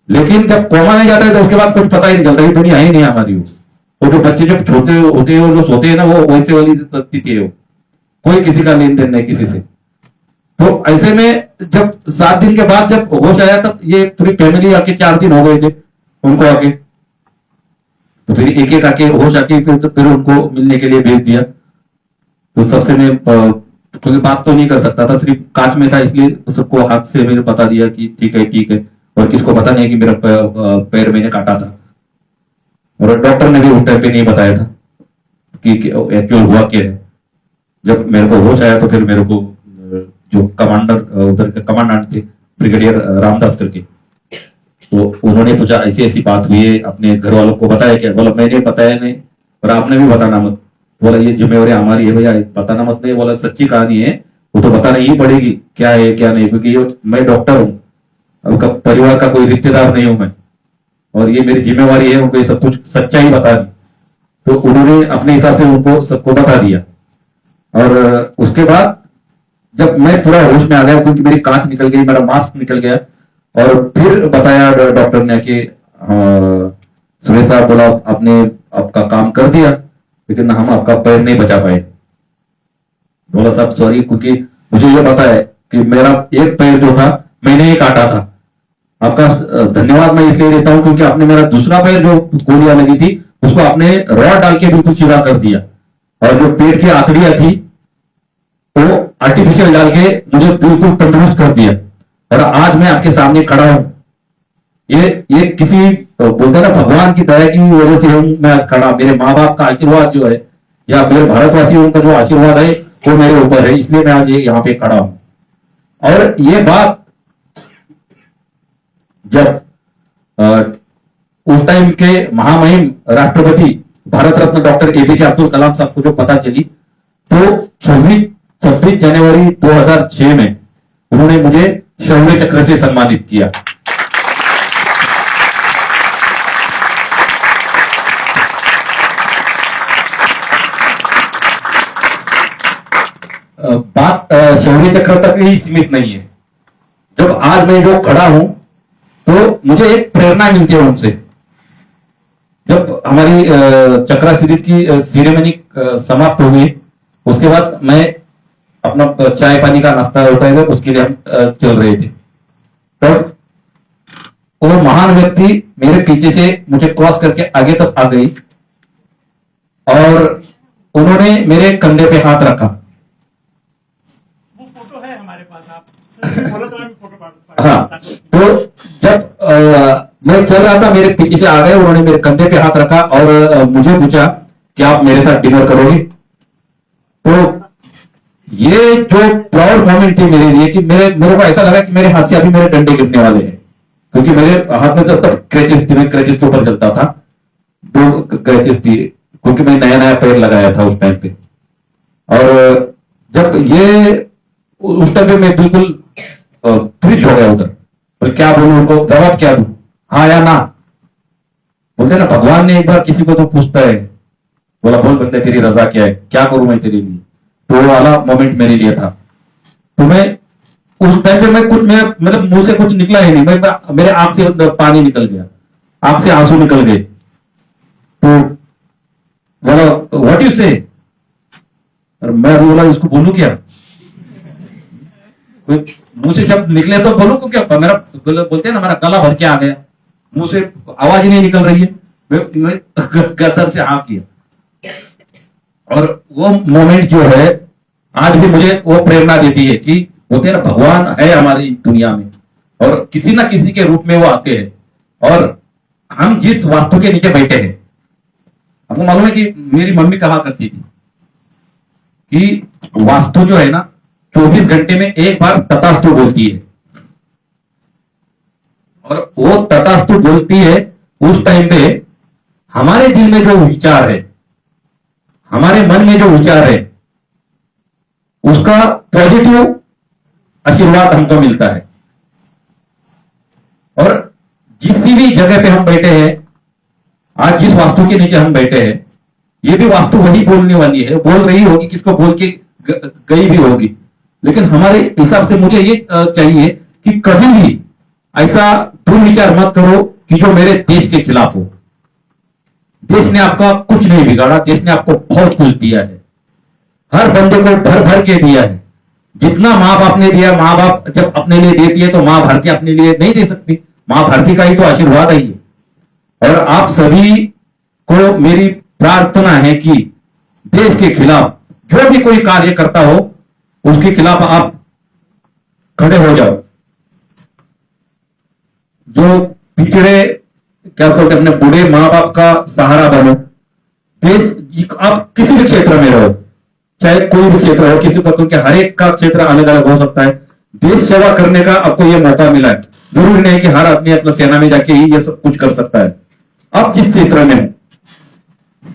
लेकिन जब कोमा में जाता है तो उसके बाद कुछ पता ही नहीं चलता, ये दुनिया ही नहीं हमारी। वो जो बच्चे जब छोटे होते हैं और जो सोते हैं ना, वो वैसे वाली स्थिति है, कोई किसी का लेन देन नहीं किसी से। तो ऐसे में जब 7 दिन के बाद जब होश आया, तब ये पूरी फैमिली आके 4 दिन हो गए थे उनको आके। तो फिर एक एक आके होश आके फिर उनको मिलने के लिए भेज दिया। तो सबसे मैं क्योंकि बात तो नहीं कर सकता था, सिर्फ कांच में था, इसलिए सबको हाथ से मैंने बता दिया कि ठीक है, और किसको पता नहीं कि मेरा पैर मैंने काटा था। और डॉक्टर ने भी उस टाइम पे नहीं बताया था कि एक्चुअल हुआ क्या है। जब मेरे को होश आया तो फिर मेरे को जो कमांडर उधर के कमांडेंट थे, ब्रिगेडियर रामदास करके, तो उन्होंने पूछा ऐसी ऐसी बात हुई है, अपने घर वालों को बताया क्या। बोला मैंने बताया नहीं और आपने भी बताना मत। बोला ये जिम्मेवारी हमारी है भैया, बताना मत नहीं। बोला सच्ची कहानी है, वो तो बताना ही पड़ेगी क्या है क्या नहीं, क्योंकि मैं डॉक्टर हूँ, उनका परिवार का कोई रिश्तेदार नहीं हूं मैं, और ये मेरी जिम्मेवारी है उनको ये सब कुछ सच्चाई बतानी। तो उन्होंने अपने हिसाब से उनको सबको बता दिया। और उसके बाद जब मैं पूरा होश में आ गया, क्योंकि मेरी कांच निकल गई, मेरा मास्क निकल गया, और फिर बताया डॉक्टर ने कि सुरेश साहब बोला आपने आपका काम कर दिया लेकिन हम आपका पैर नहीं बचा पाए। बोला साहब सॉरी, क्योंकि मुझे ये पता है कि मेरा एक पैर जो था मैंने ही काटा था। आपका धन्यवाद मैं इसलिए देता हूं क्योंकि आपने मेरा दूसरा पैर जो गोलियां लगी थी उसको आपने रॉड डाल के बिल्कुल सीधा कर दिया, और जो पेट की आंतड़ियां थी वो आर्टिफिशियल डाल के मुझे बिल्कुल तंदुरुस्त कर दिया, और आज मैं आपके सामने खड़ा हूं। ये किसी बोलते ना भगवान की दया की वजह से हूं मैं आज खड़ा। मेरे माँ बाप का आशीर्वाद जो है या मेरे भारतवासियों का जो आशीर्वाद है वो मेरे ऊपर है, इसलिए मैं आज यहाँ पे खड़ा हूं। और ये बात जब उस टाइम के महामहिम राष्ट्रपति भारत रत्न डॉक्टर एपीजे अब्दुल कलाम साहब को जो पता चली तो 26 जनवरी 2006 में उन्होंने मुझे शौर्य चक्र से सम्मानित किया। बात शौर्य चक्र तक ही सीमित नहीं है। जब आज मैं जो खड़ा हूं तो मुझे एक प्रेरणा मिलती है उनसे। जब हमारी चक्रा सीरीज की सेरेमनी समाप्त हो गई उसके बाद मैं अपना चाय पानी का नाश्ता होता है उसके लिए हम चल रहे थे, तब वो महान व्यक्ति मेरे पीछे से मुझे क्रॉस करके आगे तक आ गई और उन्होंने मेरे कंधे पे हाथ रखा। वो फोटो है हमारे पास, आप बोलो तो मैं फोटो हाँ, तो जब मैं चल रहा था मेरे पीछे से आ गए, उन्होंने मेरे कंधे पे हाथ रखा और मुझे पूछा कि आप मेरे साथ डिनर करोगे। तो ये जो प्राउड मोमेंट थी मेरे लिए कि मेरे को ऐसा लगा कि मेरे हाथ से अभी मेरे डंडे गिरने वाले हैं, क्योंकि मेरे हाथ में तब तक क्रैचेस थी, मैं क्रैचेस के ऊपर चलता था, 2 क्रैचेस थी क्योंकि मैं नया नया पैर लगाया था उस टाइम पे। और जब ये उस टाइम पे मैं बिल्कुल फ्रिज हो गया उधर, पर क्या बोलूं उनको, जवाब क्या दूं, हाँ या ना। बोलते ना भगवान ने एक बार किसी को तो पूछता है, बोला बोल बंदे तेरी रजा क्या है, क्या करूं मैं तेरे लिए। तो वो वाला मोमेंट मेरे लिए था। तो मैं उस टाइम पे मैं कुछ मतलब मुंह से कुछ निकला ही नहीं, मैं मेरे आंख से पानी निकल गया, आंख से आंसू निकल गए। तो बोला व्हाट यू से, और मैं बोला इसको बोलूं क्या, कोई मुंह से शब्द निकले तो बोलूं को क्या, मेरा बोलते हैं ना मेरा गला भर के आ गया, मुंह से आवाज ही नहीं निकल रही है। मैं गर्दन से हाँ किया, और वो मोमेंट जो है आज भी मुझे वो प्रेरणा देती है कि बोलते हैं ना भगवान है हमारी दुनिया में और किसी ना किसी के रूप में वो आते हैं। और हम जिस वास्तु के नीचे बैठे हैं, आपको मालूम है कि मेरी मम्मी कहा करती थी कि वास्तु जो है ना 24 घंटे में एक बार तथास्तु बोलती है, और वो तथास्तु बोलती है उस टाइम पे हमारे दिल में जो विचार है, हमारे मन में जो विचार है, उसका पॉजिटिव आशीर्वाद हमको मिलता है। और जिस भी जगह पे हम बैठे हैं, आज जिस वास्तु के नीचे हम बैठे हैं, ये भी वास्तु वही बोलने वाली है, बोल रही होगी, किसको बोल के गई भी होगी। लेकिन हमारे हिसाब से मुझे ये चाहिए कि कभी भी ऐसा दुर्विचार मत करो कि जो मेरे देश के खिलाफ हो। देश ने आपका कुछ नहीं बिगाड़ा, देश ने आपको बहुत कुछ दिया है, हर बंदे को भर भर के दिया है। जितना माँ बाप ने दिया, माँ बाप जब अपने लिए देती है तो माँ भारती अपने लिए नहीं दे सकती, माँ भारती का ही तो आशीर्वाद है ये। और आप सभी को मेरी प्रार्थना है कि देश के खिलाफ जो भी कोई कार्य करता हो उसके खिलाफ आप खड़े हो जाओ। जो पिछड़े क्या बोलते अपने बूढ़े माँ बाप का सहारा बनो। देश आप किसी भी क्षेत्र में रहो, चाहे कोई भी क्षेत्र हो, किसी का, क्योंकि हर एक का क्षेत्र अलग अलग हो सकता है। देश सेवा करने का आपको यह मौका मिला है, जरूरी नहीं कि हर आदमी अपना सेना में जाके ही ये सब कुछ कर सकता है। आप जिस क्षेत्र में हो,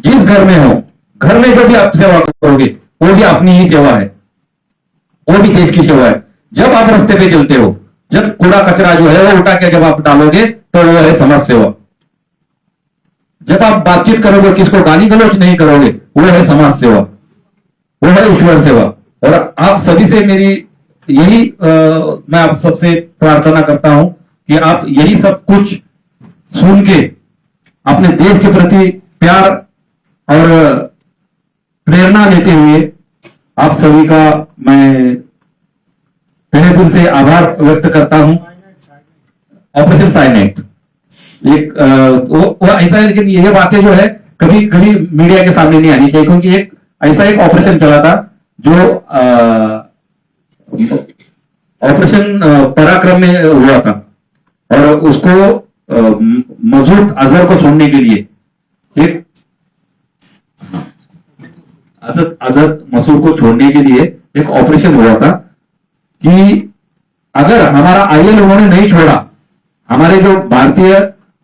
जिस घर में हो, घर में जो भी आप सेवा करोगे वो भी अपनी ही सेवा है, वो भी देश की सेवा है। जब आप रास्ते पे चलते हो, जब कूड़ा कचरा जो है वो उठा के जब आप डालोगे तो वो है समाज सेवा। जब आप बातचीत करोगे, किसको गाली गलौज नहीं करोगे, वो है समाज सेवा, वो है ईश्वर सेवा। और आप सभी से मेरी यही मैं आप सबसे प्रार्थना करता हूं कि आप यही सब कुछ सुन के अपने देश के प्रति प्यार और प्रेरणा लेते हुए आप सभी का मैं तहे दिल से आभार व्यक्त करता हूं। ऑपरेशन साइनेट एक वो ऐसा है, लेकिन ये बातें जो है कभी कभी मीडिया के सामने नहीं आनी चाहिए, क्योंकि एक ऐसा एक ऑपरेशन चला था जो ऑपरेशन पराक्रम में हुआ था, और उसको मसूद अजहर को छोड़ने के लिए एक अजहर मसूद को छोड़ने के लिए एक ऑपरेशन हुआ था कि अगर हमारा आईएल उन्होंने नहीं छोड़ा, हमारे जो भारतीय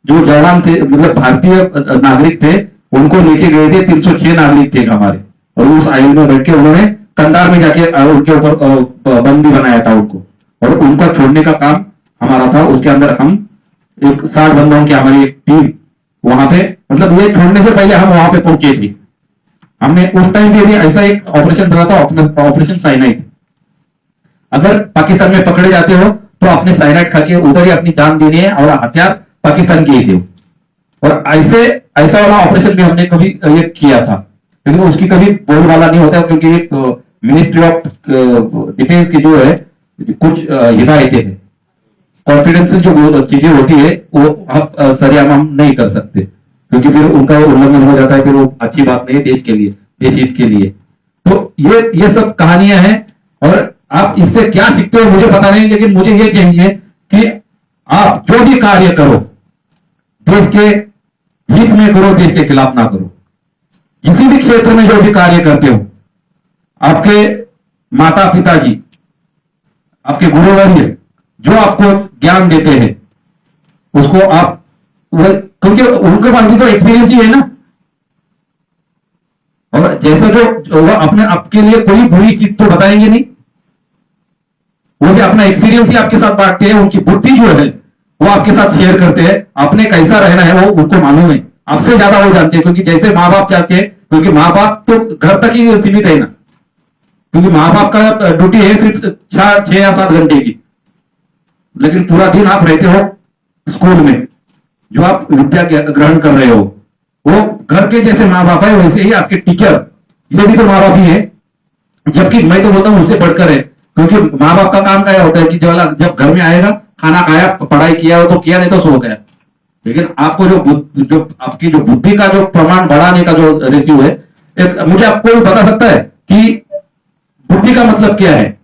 जो जवान थे, मतलब भारतीय नागरिक थे, उनको लेके गए थे, 306 नागरिक थे हमारे, और उस आईएल में बैठ के उन्होंने कंधार में जाके उनके ऊपर बंदी बनाया था उनको, और उनका छोड़ने का काम हमारा था। उसके अंदर हम एक 60 बंदों की हमारी एक टीम वहां पे, मतलब ये छोड़ने से पहले हम वहां पे पहुंचे थे। हमने उस टाइम पे भी ऐसा एक ऑपरेशन चला था, ऑपरेशन साइनाइड। अगर पाकिस्तान में पकड़े जाते हो तो अपने साइनाइड खा के उधर ही अपनी जान देनी है, और हथियार पाकिस्तान के ही थे। और ऐसा वाला ऑपरेशन भी हमने कभी ये किया था, लेकिन उसकी कभी बोलबाला नहीं होता, क्योंकि मिनिस्ट्री ऑफ डिफेंस की जो है कुछ हिदायतें हैं, कॉन्फिडेंशियल जो चीजें होती है वो आप सरेआम हम नहीं कर सकते, क्योंकि फिर उनका उल्लंघन हो जाता है, फिर वो अच्छी बात नहीं है देश के लिए, देश हित के लिए। तो ये सब कहानियां हैं, और आप इससे क्या सीखते हो मुझे पता नहीं, लेकिन मुझे ये चाहिए कि आप जो भी कार्य करो देश के हित में करो, देश के खिलाफ ना करो। किसी भी क्षेत्र में जो भी कार्य करते हो, आपके माता पिताजी, आपके गुरुवर्य जो आपको ज्ञान देते हैं, उसको आप क्योंकि उनके पास भी तो एक्सपीरियंस ही है ना, और जैसा जो वो अपने आपके लिए कोई बुरी चीज तो बताएंगे नहीं, वो भी अपना एक्सपीरियंस ही आपके साथ बांटते हैं। उनकी बुद्धि जो है वो आपके साथ शेयर करते हैं, आपने कैसा रहना है वो उनको मालूम है, आपसे ज्यादा वो जानते हैं, क्योंकि जैसे माँ बाप चाहते हैं, क्योंकि माँ बाप तो घर तक ही सीमित है ना, क्योंकि माँ बाप का ड्यूटी है सिर्फ 6 या 7 घंटे की, लेकिन पूरा दिन आप रहते हो स्कूल में, जो आप विद्या ग्रहण कर रहे हो, वो घर के जैसे माँ बाप है, वैसे ही आपके टीचर ये भी तो माँ बाप ही है। जबकि मैं तो बोलता हूँ उससे बढ़कर है, क्योंकि माँ बाप का काम क्या होता है कि जब घर में आएगा, खाना खाया, पढ़ाई किया हो तो किया, नहीं तो सो गया। लेकिन आपको जो आपकी जो बुद्धि का जो प्रमाण बढ़ाने का जो रेशियो है, एक मुझे आपको बता सकता है कि बुद्धि का मतलब क्या है,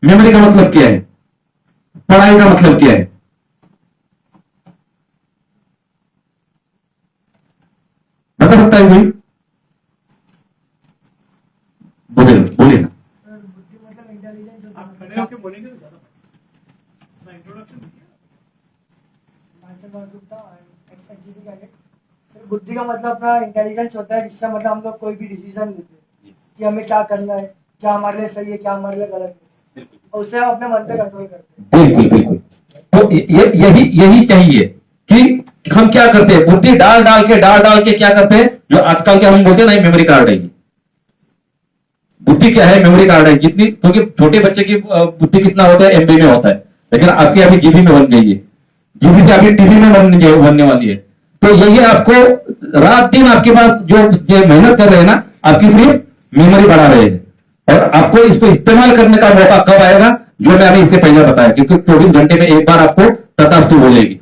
मेमोरी का मतलब क्या है, पढ़ाई का मतलब क्या है? बता सकता है कोई? बोलिए ना। आप खड़े होकर बोलेंगे तो ज्यादा अपना इंट्रोडक्शन देखिए। बुद्धि का मतलब अपना इंटेलिजेंस होता है, जिसका मतलब हम लोग कोई भी डिसीजन लेते हैं कि हमें क्या करना है, क्या हमारे लिए सही है, क्या हमारे लिए गलत है, और उससे हम अपने मन पे कंट्रोल करते हैं। बिल्कुल बिल्कुल। तो यही चाहिए कि हम क्या करते हैं, बुद्धि डाल डाल के क्या करते हैं, जो आजकल के हम बोलते हैं ना मेमोरी कार्ड है। बुद्धि क्या है, मेमोरी कार्ड है। जितनी, क्योंकि छोटे बच्चे की बुद्धि कितना होता है, एमबी में होता है, लेकिन आपकी अभी जीबी में बन गई है, जीबी से आपकी टीबी में बनने वाली है। तो यही आपको रात दिन आपके पास जो मेहनत कर रहे हैं ना, आपकी सिर्फ मेमोरी बढ़ा रहे हैं, और आपको इसको इस्तेमाल करने का मौका कब आएगा, जो मैं अभी इससे पहले बताया, क्योंकि 24 घंटे में एक बार आपको तथास्तु बोलेगी,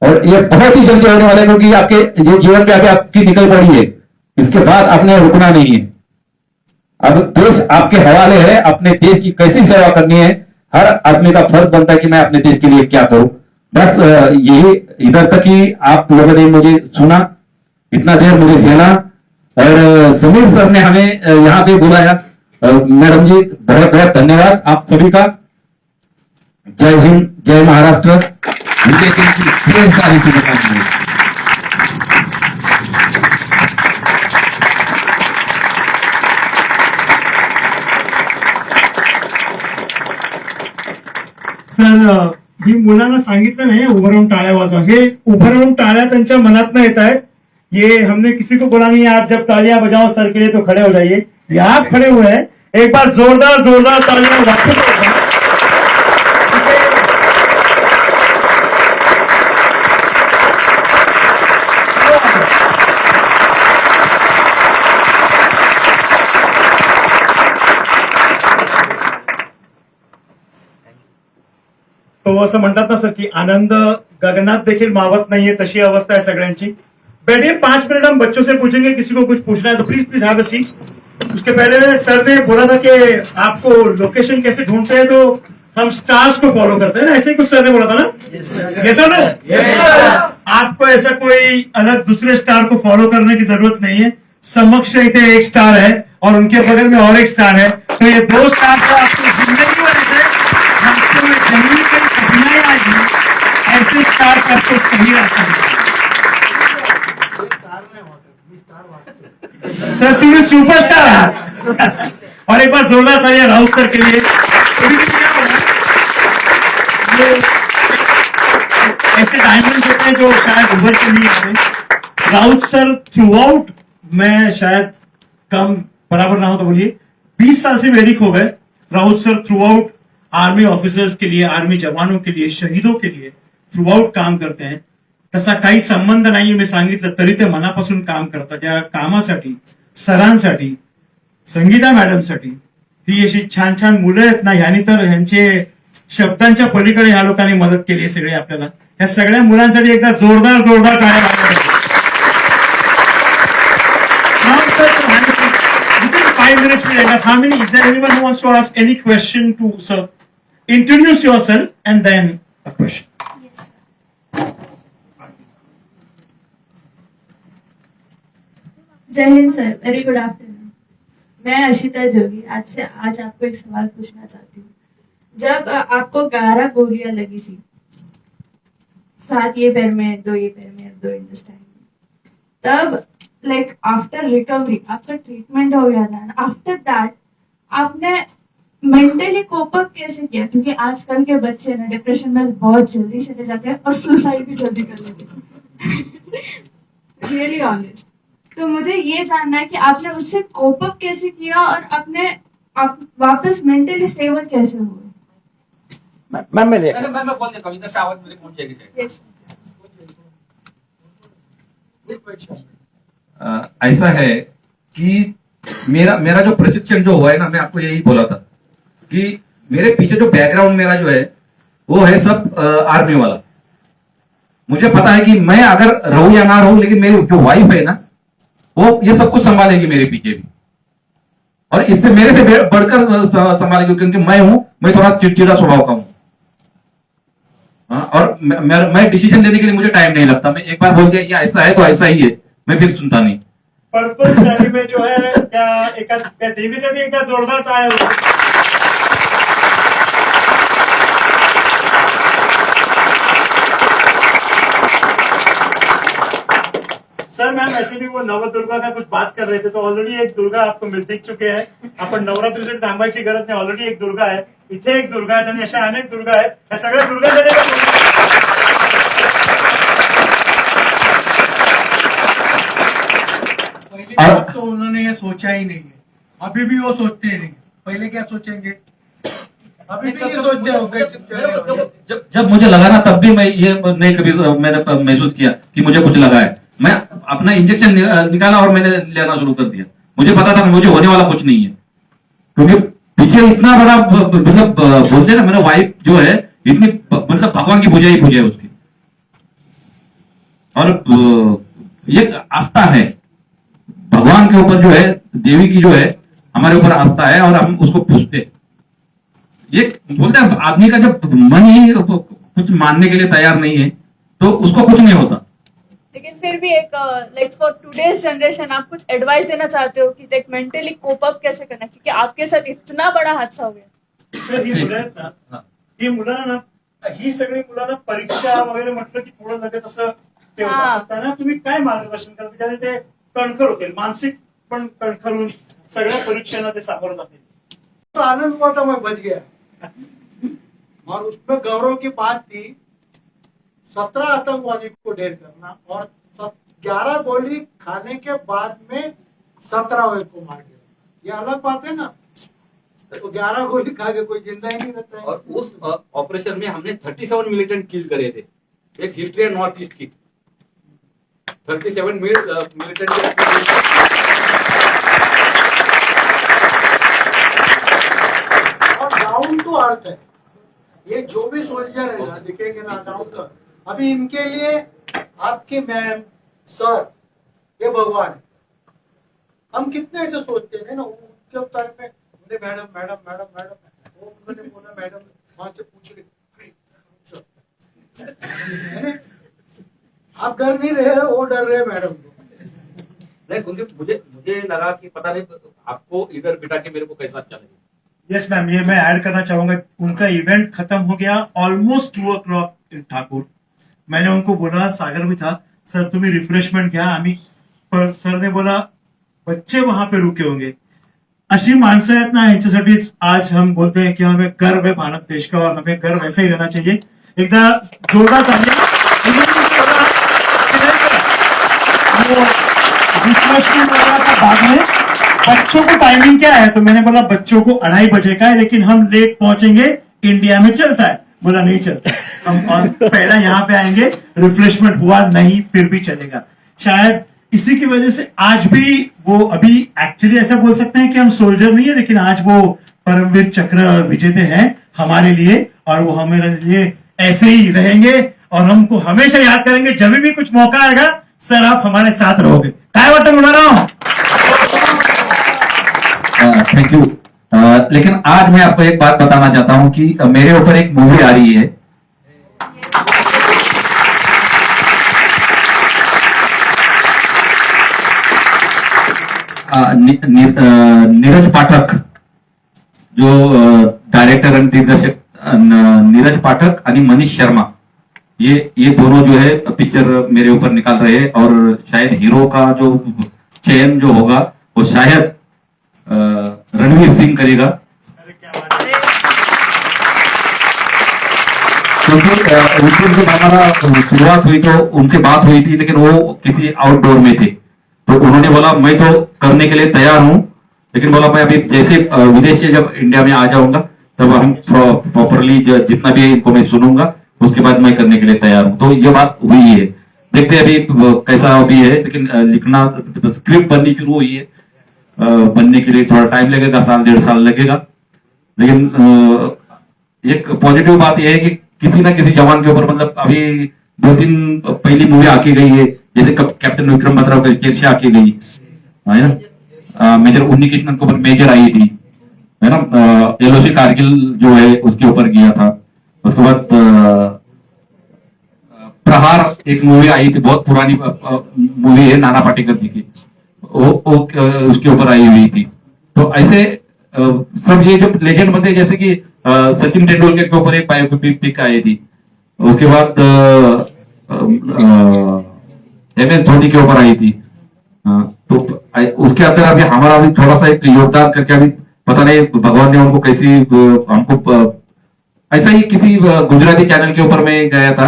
और ये बहुत ही जल्दी होने वाला है, क्योंकि आपके ये जीवन में अभी आपकी निकल पड़ी है, इसके बाद आपने रुकना नहीं है। अब देश आपके हवाले है, अपने देश की कैसी सेवा करनी है, हर आदमी का फर्ज बनता है कि मैं अपने देश के लिए क्या करूं। बस यही इधर तक ही आप लोगों ने मुझे सुना, इतना देर मुझे झेला, और समीर सर ने हमें यहाँ पे बुलाया। मैडम जी बहुत बहुत धन्यवाद आप सभी का। जय हिंद, जय महाराष्ट्र। मुझे ढेर सारी शुभकामनाएं। सर, ही मुलांना सांगितलं नाही उभं राहून टाळ्या वाजवा, हे उभं राहून टाळ्या त्यांच्या मनात न येत आहेत। ये हमने किसी को बोला नहीं, आप जब तालियां बजाओ सर के लिए तो खड़े हो जाइए। ये आप खड़े हुए हैं, एक बार जोरदार जोरदार तालियां वापस। तो असं म्हणतात ना सर की आनंद गगनात देखील मावत नाहीये, तशी अवस्था है सगळ्यांची. बैठिए 5 मिनट हम बच्चों से पूछेंगे, किसी को कुछ पूछना है तो please please have a seat. उसके पहले सर ने बोला था कि आपको लोकेशन कैसे ढूंढते हैं, तो हम स्टार्स को फॉलो करते हैं ना, ऐसे ही कुछ सर ने बोला था ना. Yes sir no. आपको ऐसा कोई अलग दूसरे स्टार को फॉलो करने की जरूरत नहीं है. समक्ष इथे एक स्टार है और उनके बगल में और एक स्टार है, तो ये 2 स्टार को आपको जिंदगी में रहते हैं. रास्ते में जमीन पर कठिनाई आएगी, ऐसे स्टार आपको सही रास्ता दिखाएंगे. स्टार नाही वाटत, मी स्टार वाटतो. सर तुम्हें सुपरस्टार है. और एक बार जोरदार तालियां राउत सर के लिए. ये ऐसे डायमंड होते हैं जो शायद उभर के नहीं आते. राउत सर थ्रू आउट, मैं शायद कम बराबर ना हो तो बोलिए, 20 साल से भी अधिक हो गए. Raut sir through out army officers के लिए, आर्मी जवानों के लिए, शहीदों के लिए थ्रू आउट काम करते हैं. तसा काही संबंध नाही मी सांगितलं तरी ते मनापासून काम करतात. त्या कामासाठी, सरांसाठी, संगीता मॅडमसाठी, ही अशी छान छान मुलं आहेत ना, ह्यांनी तर ह्यांचे शब्दांच्या पलीकडे ह्या लोकांनी मदत केली आहे सगळे आपल्याला. या सगळ्या मुलांसाठी एकदा जोरदार जोरदार टाळ्या वाजवा. 5 minutes मिलेगा. How many? Is there anyone who wants to ask any question to sir? Introduce yourself and then a question. जय Hind sir, very good afternoon. मैं अशिता जोगी आज आपको एक सवाल पूछना चाहती हूँ. जब आपको 11 गोलियां लगी थी, 7 ये पैर में, 2 ये पैर में, 2 इंटेस्टाइन में, तब लाइक आफ्टर रिकवरी, आपका ट्रीटमेंट हो गया था, आफ्टर दैट आपने मेंटली कोप अप कैसे किया? क्योंकि आजकल के बच्चे ना डिप्रेशन में बहुत जल्दी चले जाते हैं और सुसाइड भी जल्दी कर लेते हैं. Really honest. तो मुझे ये जानना है कि आपने उससे कोप अप कैसे किया और आप वापस मेंटली स्टेबल कैसे हुए? मैम मैं मैं बोल देता हूँ, इधर से आवाज मेरे पहुंच जाएगी शायद. यस. ऐसा है कि मेरा जो प्रशिक्षण जो हुआ है ना, मैं आपको यही बोला था कि मेरे पीछे जो बैकग्राउंड मेरा जो है वो है सब आर्मी वाला. मुझे पता है कि मैं अगर रहूं या ना रहूं, लेकिन मेरी जो वाइफ है ना, वो ये सब कुछ संभालेगी मेरे पीछे भी, और इससे मेरे से बढ़कर संभालेगी, क्योंकि मैं थोड़ा चिड़चिड़ा स्वभाव का हूं. और मैं डिसीजन लेने के लिए मुझे टाइम नहीं लगता. मैं एक बार बोल दिया कि ऐसा है तो ऐसा ही है, मैं फिर सुनता नहीं. पर्पल साडी में जो है त्या देवीसाठी एकदा जोरदार टाळ्या होत्या. सर मैम ऐसे भी वो नवदुर्गा का कुछ बात कर रहे थे, तो ऑलरेडी एक दुर्गा आपको दिख चुके हैं. आपण नवरात्रीसाठी थांबायची गरज नाही, ऑलरेडी एक दुर्गा आहे, इथे एक दुर्गा आहे आणि अशा अनेक दुर्गा आहेत. या सगळ्या दुर्गांसाठी पहली बात तो उन्होंने ये सोचा ही नहीं है, अभी भी वो सोचते ही नहीं. पहले क्या सोचेंगे? अभी भी ये सोचते हो कैसे? जब मुझे लगा ना, तब भी मैं ये नहीं कभी मैंने महसूस किया कि मुझे कुछ लगा है. मैं अपना इंजेक्शन निकाला और मैंने लेना शुरू कर दिया. मुझे पता था मुझे होने वाला कुछ नहीं है, क्योंकि पीछे इतना बड़ा मतलब बोलते ना, मेरा वाइफ जो है इतनी मतलब भगवान की पूजा ही पूजा है उसकी, और ये आस्था है भगवान के ऊपर जो है, देवी की जो है हमारे ऊपर आस्था है, और हम उसको पूछते. ये बोलते हैं आदमी का जब मन ही कुछ मानने के लिए तैयार नहीं है तो उसको कुछ नहीं होता. लेकिन फिर भी एक लाइक फॉर टुडेज जनरेशन आप कुछ एडवाइस देना चाहते हो कि लाइक मेंटली कोप अप कैसे करना, क्योंकि आपके साथ इतना बड़ा हादसा हो गया. सर ही मुलं आहेत ना, ही मुलांना ही सगळी मुलांना परीक्षा वगैरे म्हटलं की थोडं लगेच असं ते होतं. त्यांना तुम्ही काय मार्गदर्शन करता त्याने ते कणखर होतील, मानसिक पण कणखरून सगळ्या परीक्षांना ते सामोरं जातील. तो आनंद हुआ था, मैं बच गया. और उसमें गौरव की बात थी 17 आतंकवादी को ढेर करना, और 11 गोली खाने के बाद में 17वें को मार दिया. ये अलग बात है ना. तो 11 गोली खा के कोई जिंदा ही नहीं रहता है. और उस ऑपरेशन में हमने 37 मिलिटेंट किल करे थे. एक हिस्ट्री है नॉर्थ ईस्ट की. 37 मिलिटेंट और डाउन टू अर्थ है. ये जो भी सोल्जर है ना दिखेंगे ना काउंटर, अभी इनके लिए आपकी मैम सर ये भगवान है। हम कितने ऐसे सोचते हैं ना, उनके उतर पे बोले मैडम मैडम मैडम मैडम, वो उन्होंने बोला मैडम वहां से पूछ रहे आप डर नहीं रहे, वो डर रहे मैडम को। नहीं, क्योंकि मुझे लगा कि पता नहीं आपको इधर बिठा के मेरे को कैसा अच्छा लगे। यस मैम, ये मैं ऐड करना चाहूंगा। उनका इवेंट खत्म हो गया ऑलमोस्ट 2 o'clock इन ठाकुर। मैंने उनको बोला, सागर भी था, सर तुम्ही रिफ्रेशमेंट घ्या आम्ही, पर सर ने बोला बच्चे वहां पे रुके होंगे। अशी माणसं आहेत ना, यांच्यासाठीच आज हम बोलते हैं कि हमें गर्व है भारत देश का और हमें गर्व ऐसे ही रहना चाहिए। एकदा जोरदार तालियां। रिफ्रेशमेंट वगैरह का बाद में बच्चों को टाइमिंग क्या है, तो मैंने बोला बच्चों को 2:30 बजे का है, लेकिन हम लेट पहुंचेंगे, इंडिया में चलता है। बोला नहीं चलता, हम और पहला यहाँ पे आएंगे, रिफ्रेशमेंट हुआ नहीं फिर भी चलेगा। शायद इसी की वजह से आज भी वो, अभी एक्चुअली ऐसा बोल सकते हैं कि हम सोल्जर नहीं है, लेकिन आज वो परमवीर चक्र विजेता हैं हमारे लिए, और वो हमारे लिए ऐसे ही रहेंगे और हमको हमेशा याद करेंगे। जब भी कुछ मौका आएगा सर आप हमारे साथ रहोगे। काय वाटतं मुलांनो? Thank you. लेकिन आज मैं आपको एक बात बताना चाहता हूं कि मेरे ऊपर एक मूवी आ रही है। नीरज पाठक जो डायरेक्टर आणि दिग्दर्शक नीरज पाठक आणि मनीष शर्मा, ये दोनों जो है पिक्चर मेरे ऊपर निकाल रहे हैं, और शायद हीरो का जो चयन जो होगा वो शायद रणवीर सिंह करेगा, क्योंकि उनसे जब हमारा शुरुआत हुई तो उनसे बात हुई थी, लेकिन वो किसी आउटडोर में थे, तो उन्होंने बोला मैं तो करने के लिए तैयार हूं, लेकिन बोला मैं अभी जैसे विदेश से जब इंडिया में आ जाऊंगा तब हम प्रॉपरली जितना भी इनको मैं सुनूंगा उसके बाद मैं करने के लिए तैयार हूं। तो ये बात हुई है, देखते हैं अभी कैसा भी है, लेकिन लिखना स्क्रिप्ट बननी शुरू हुई है। बनने के लिए थोड़ा टाइम लगेगा, 1.5 साल लगेगा, लेकिन एक पॉजिटिव बात यह है कि किसी ना किसी जवान के ऊपर, मतलब अभी 2-3 पहली मूवी आके गई है, जैसे कैप्टन विक्रम बत्रा शेरशाह आके गई है ना, मेजर उन्नी कृष्णन के ऊपर मेजर आई थी, है ना, LOC कारगिल जो है उसके ऊपर गया था। उसके बाद प्रहार एक मूवी आई थी, बहुत पुरानी मूवी है, नाना पाटेकर जी की, वो उसके ऊपर आई हुई थी। तो ऐसे सब ये जो लेजेंड बनते, जैसे कि सचिन तेंदुलकर के ऊपर एक बायोपिक आई थी, उसके बाद MS धोनी के ऊपर आई थी, तो उसके अंदर अभी हमारा भी थोड़ा सा एक योगदान करके, अभी पता नहीं भगवान ने उनको कैसी हमको, ऐसा ही किसी गुजराती चैनल के ऊपर मैं गया था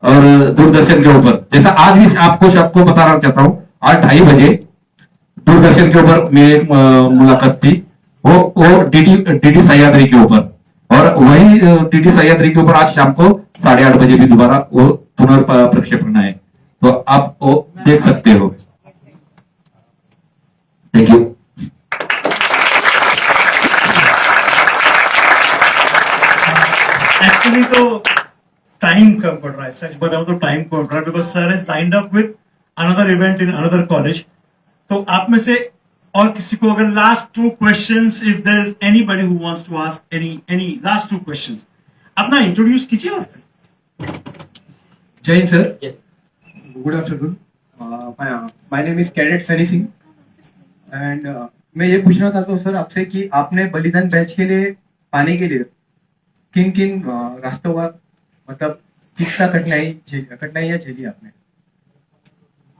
और दूरदर्शन के ऊपर, जैसा आज भी आपको सबको बताना चाहता हूँ, आज 2:30 बजे दूरदर्शन के ऊपर मेरी मुलाकात थी, वो डीडी सह्याद्री के ऊपर, और वही डीडी सह्याद्री के ऊपर आज शाम को 8:30 बजे भी दोबारा वो पुनर्प्रक्षेपण है, तो आप वो देख सकते हो। Thank you. एक्चुअली तो टाइम कम पड़ रहा है, सच बताऊं तो टाइम कम पड़ रहा है, because sir is lined up with another event in another college. तो आप में से और किसी को अगर last 2 questions, if there is anybody who wants to ask any last 2 questions, अपना इंट्रोड्यूस कीजिए। और Jai Hind sir, good afternoon, my name is cadet Sunny Singh, and मैं ये पूछना चाहता हूँ सर आपसे कि आपने बलिदान बैच के लिए पाने के लिए किन रास्तों का, मतलब कितना कठिनाइयां झेली आपने?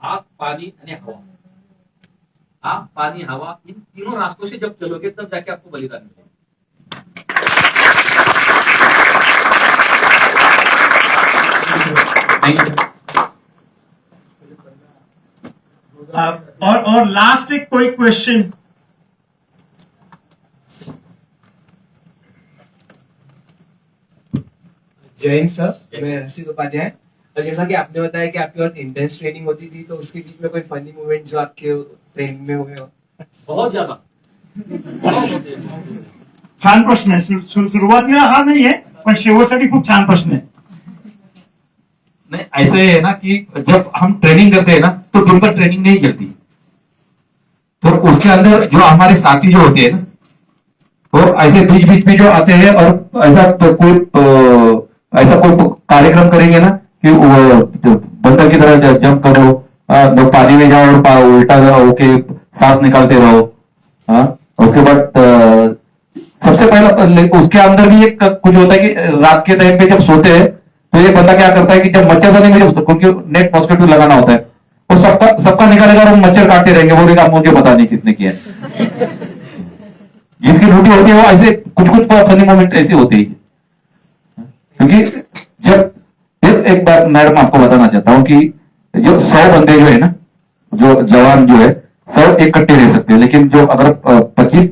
आग, पानी आणि हवा, आग, पानी, हवा, इन तीनों रास्तों से जब चलोगे तब जाके आपको बलिदान मिलेगा। और लास्ट एक कोई क्वेश्चन? जय हिंद सर, मैं हर्षित उपाध्याय। और जैसा कि आपने बताया कि आपके बहुत इंटेंस ट्रेनिंग होती थी, तो उसके बीच में कोई फनी मोमेंट जो आपके ट्रेनिंग में हुए हो? बहुत ज्यादा। छान प्रश्न आहे, सुरुवातीला हा नाही आहे, पण शेवटसाठी खूप छान प्रश्न आहे. नहीं, ऐसे है ना कि जब हम ट्रेनिंग करते हैं ना तो टीम पर ट्रेनिंग नहीं चलती, तो उसके अंदर जो हमारे साथी जो होते हैं ना वो ऐसे बीच बीच में जो आते हैं और ऐसा तो कोई ऐसा कोई कार्यक्रम करेंगे ना कि वो बंदर की तरह जंप कर लो, तो पानी में जाओ और उल्टा होके सांस निकालते रहो। हाँ, उसके बाद सबसे पहला उसके अंदर भी एक कुछ होता है कि रात के टाइम पे जब सोते हैं तो ये बंदा क्या करता है कि जब मच्छरदानी में जब क्योंकि नेट मॉस्किटो लगाना होता है वो सबका निकालेगा और मच्छर काटते रहेंगे, बोलेगा मुझे पता नहीं किसने किया है। जिसकी ड्यूटी होती है वो ऐसे कुछ कुछ फनी मोमेंट ऐसे होते ही, क्योंकि जब एक बार मैडम आपको बताना चाहता हूं कि जो 100 बंदे जो है ना, जो जवान जो है 100 इकट्ठे रह सकते हैं, लेकिन जो अगर 25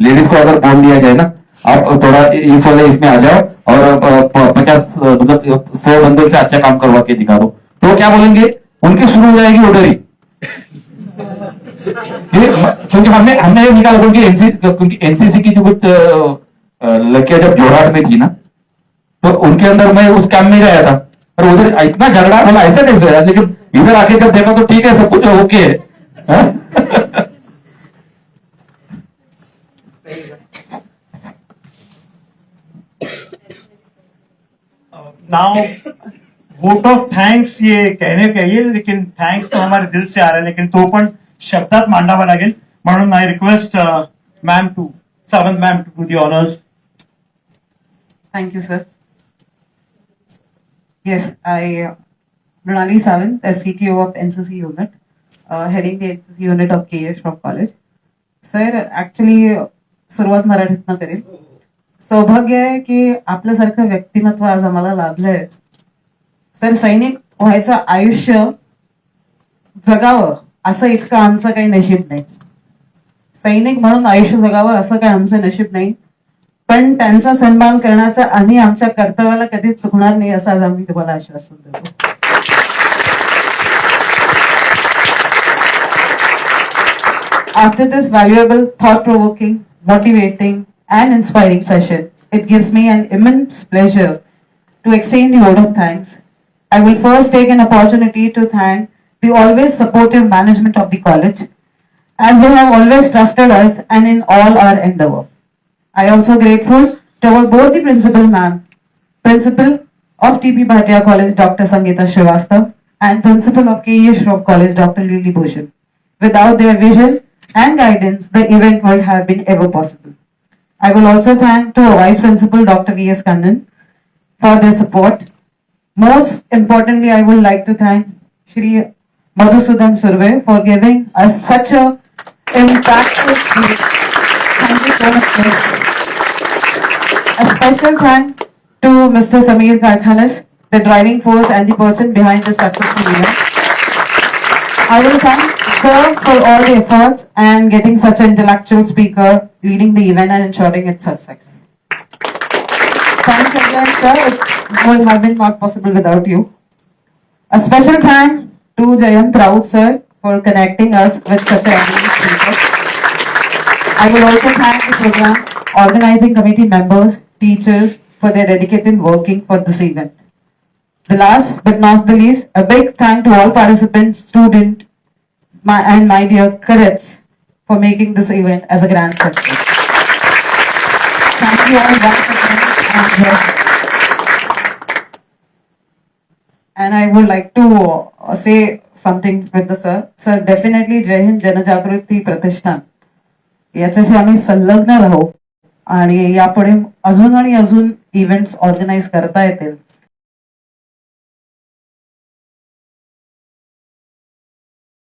लेडीज को अगर बोल दिया जाए ना आप थोड़ा इस वाले इसमें आ जाओ और 50 मतलब 100 बंदों से अच्छा काम करवा के दिखा दो, तो वो क्या बोलेंगे, उनकी शुरू हो जाएगी ऑर्डर ही। क्योंकि हमने ये निकाला क्योंकि एनसीसी की जो कुछ लड़कियां जब जोरहाट में थी ना तो उनके अंदर मैं उस काम में गया था और उधर इतना झगड़ा बोला ऐसा कैसे है, लेकिन इधर आके जब देखा तो ठीक है सब कुछ ओके है। नाउ वोट ऑफ थँक्स ये कहणे काही लेकिन थँक्स तो हमारे दिल से आ रहा है, लेकिन तो पण शब्दात मांडावा लागेल, म्हणून I request ma'am to Sawant ma'am to do the honours. Thank you, sir. Yes, Mrinali Sawant, the CTO of NCC unit, heading the NCC unit of KA Shroff College. Sir, actually, सुरुवात मराठीतनं करेल. सौभाग्य आहे की आपल्यासारखं व्यक्तिमत्व आज आम्हाला लाभलंय. सर, सैनिक व्हायचं आयुष्य जगावं असं इतकं आमचं काही नशीब नाही. सैनिक म्हणून आयुष्य जगावं असं काही आमचं नशीब नाही, पण त्यांचा सन्मान करण्याचा आणि आमच्या कर्तव्याला कधीच चुकणार नाही असं आज आम्ही तुम्हाला आश्वासन देतो. After this valuable, thought-provoking, motivating, and inspiring session, it gives me an immense pleasure to extend the word of thanks. I will first take an opportunity to thank the always supportive management of the college, as they have always trusted us and in all our endeavor. I also grateful toward both the principal ma'am, principal of TP Bhatia College, Dr. Sangeeta Srivastav, and principal of KE Shroff College, Dr. Lily Bhushan. Without their vision and guidance, the event would have been ever possible. I will also thank to our Vice Principal, Dr. V.S. Kannan, for their support. Most importantly, I would like to thank Shri Madhusudan Surve for giving us such a impactful speech. Thank you so much, sir. A special thank to Mr. Samir Karkhanas, the driving force and the person behind the successful event. I will thank sir for all the efforts and getting such an intellectual speaker leading the event and ensuring its success. Thanks again, sir. It would have been not possible without you. A special thank to Jayant Raut, sir, for connecting us with such an amazing speaker. I will also thank the program organizing committee members, teachers for their dedicated working for this event. The last but not the least, a big thank to all participants, students, and my dear cadets for making this event as a grand success. Thank you all once again. And I would like to say something with the sir. Sir, definitely Jai Hind Janajagriti Pratishthan याच्याशी आम्ही संलग्न राहू आणि यापुढे अजून आणि अजून events organise करता येतील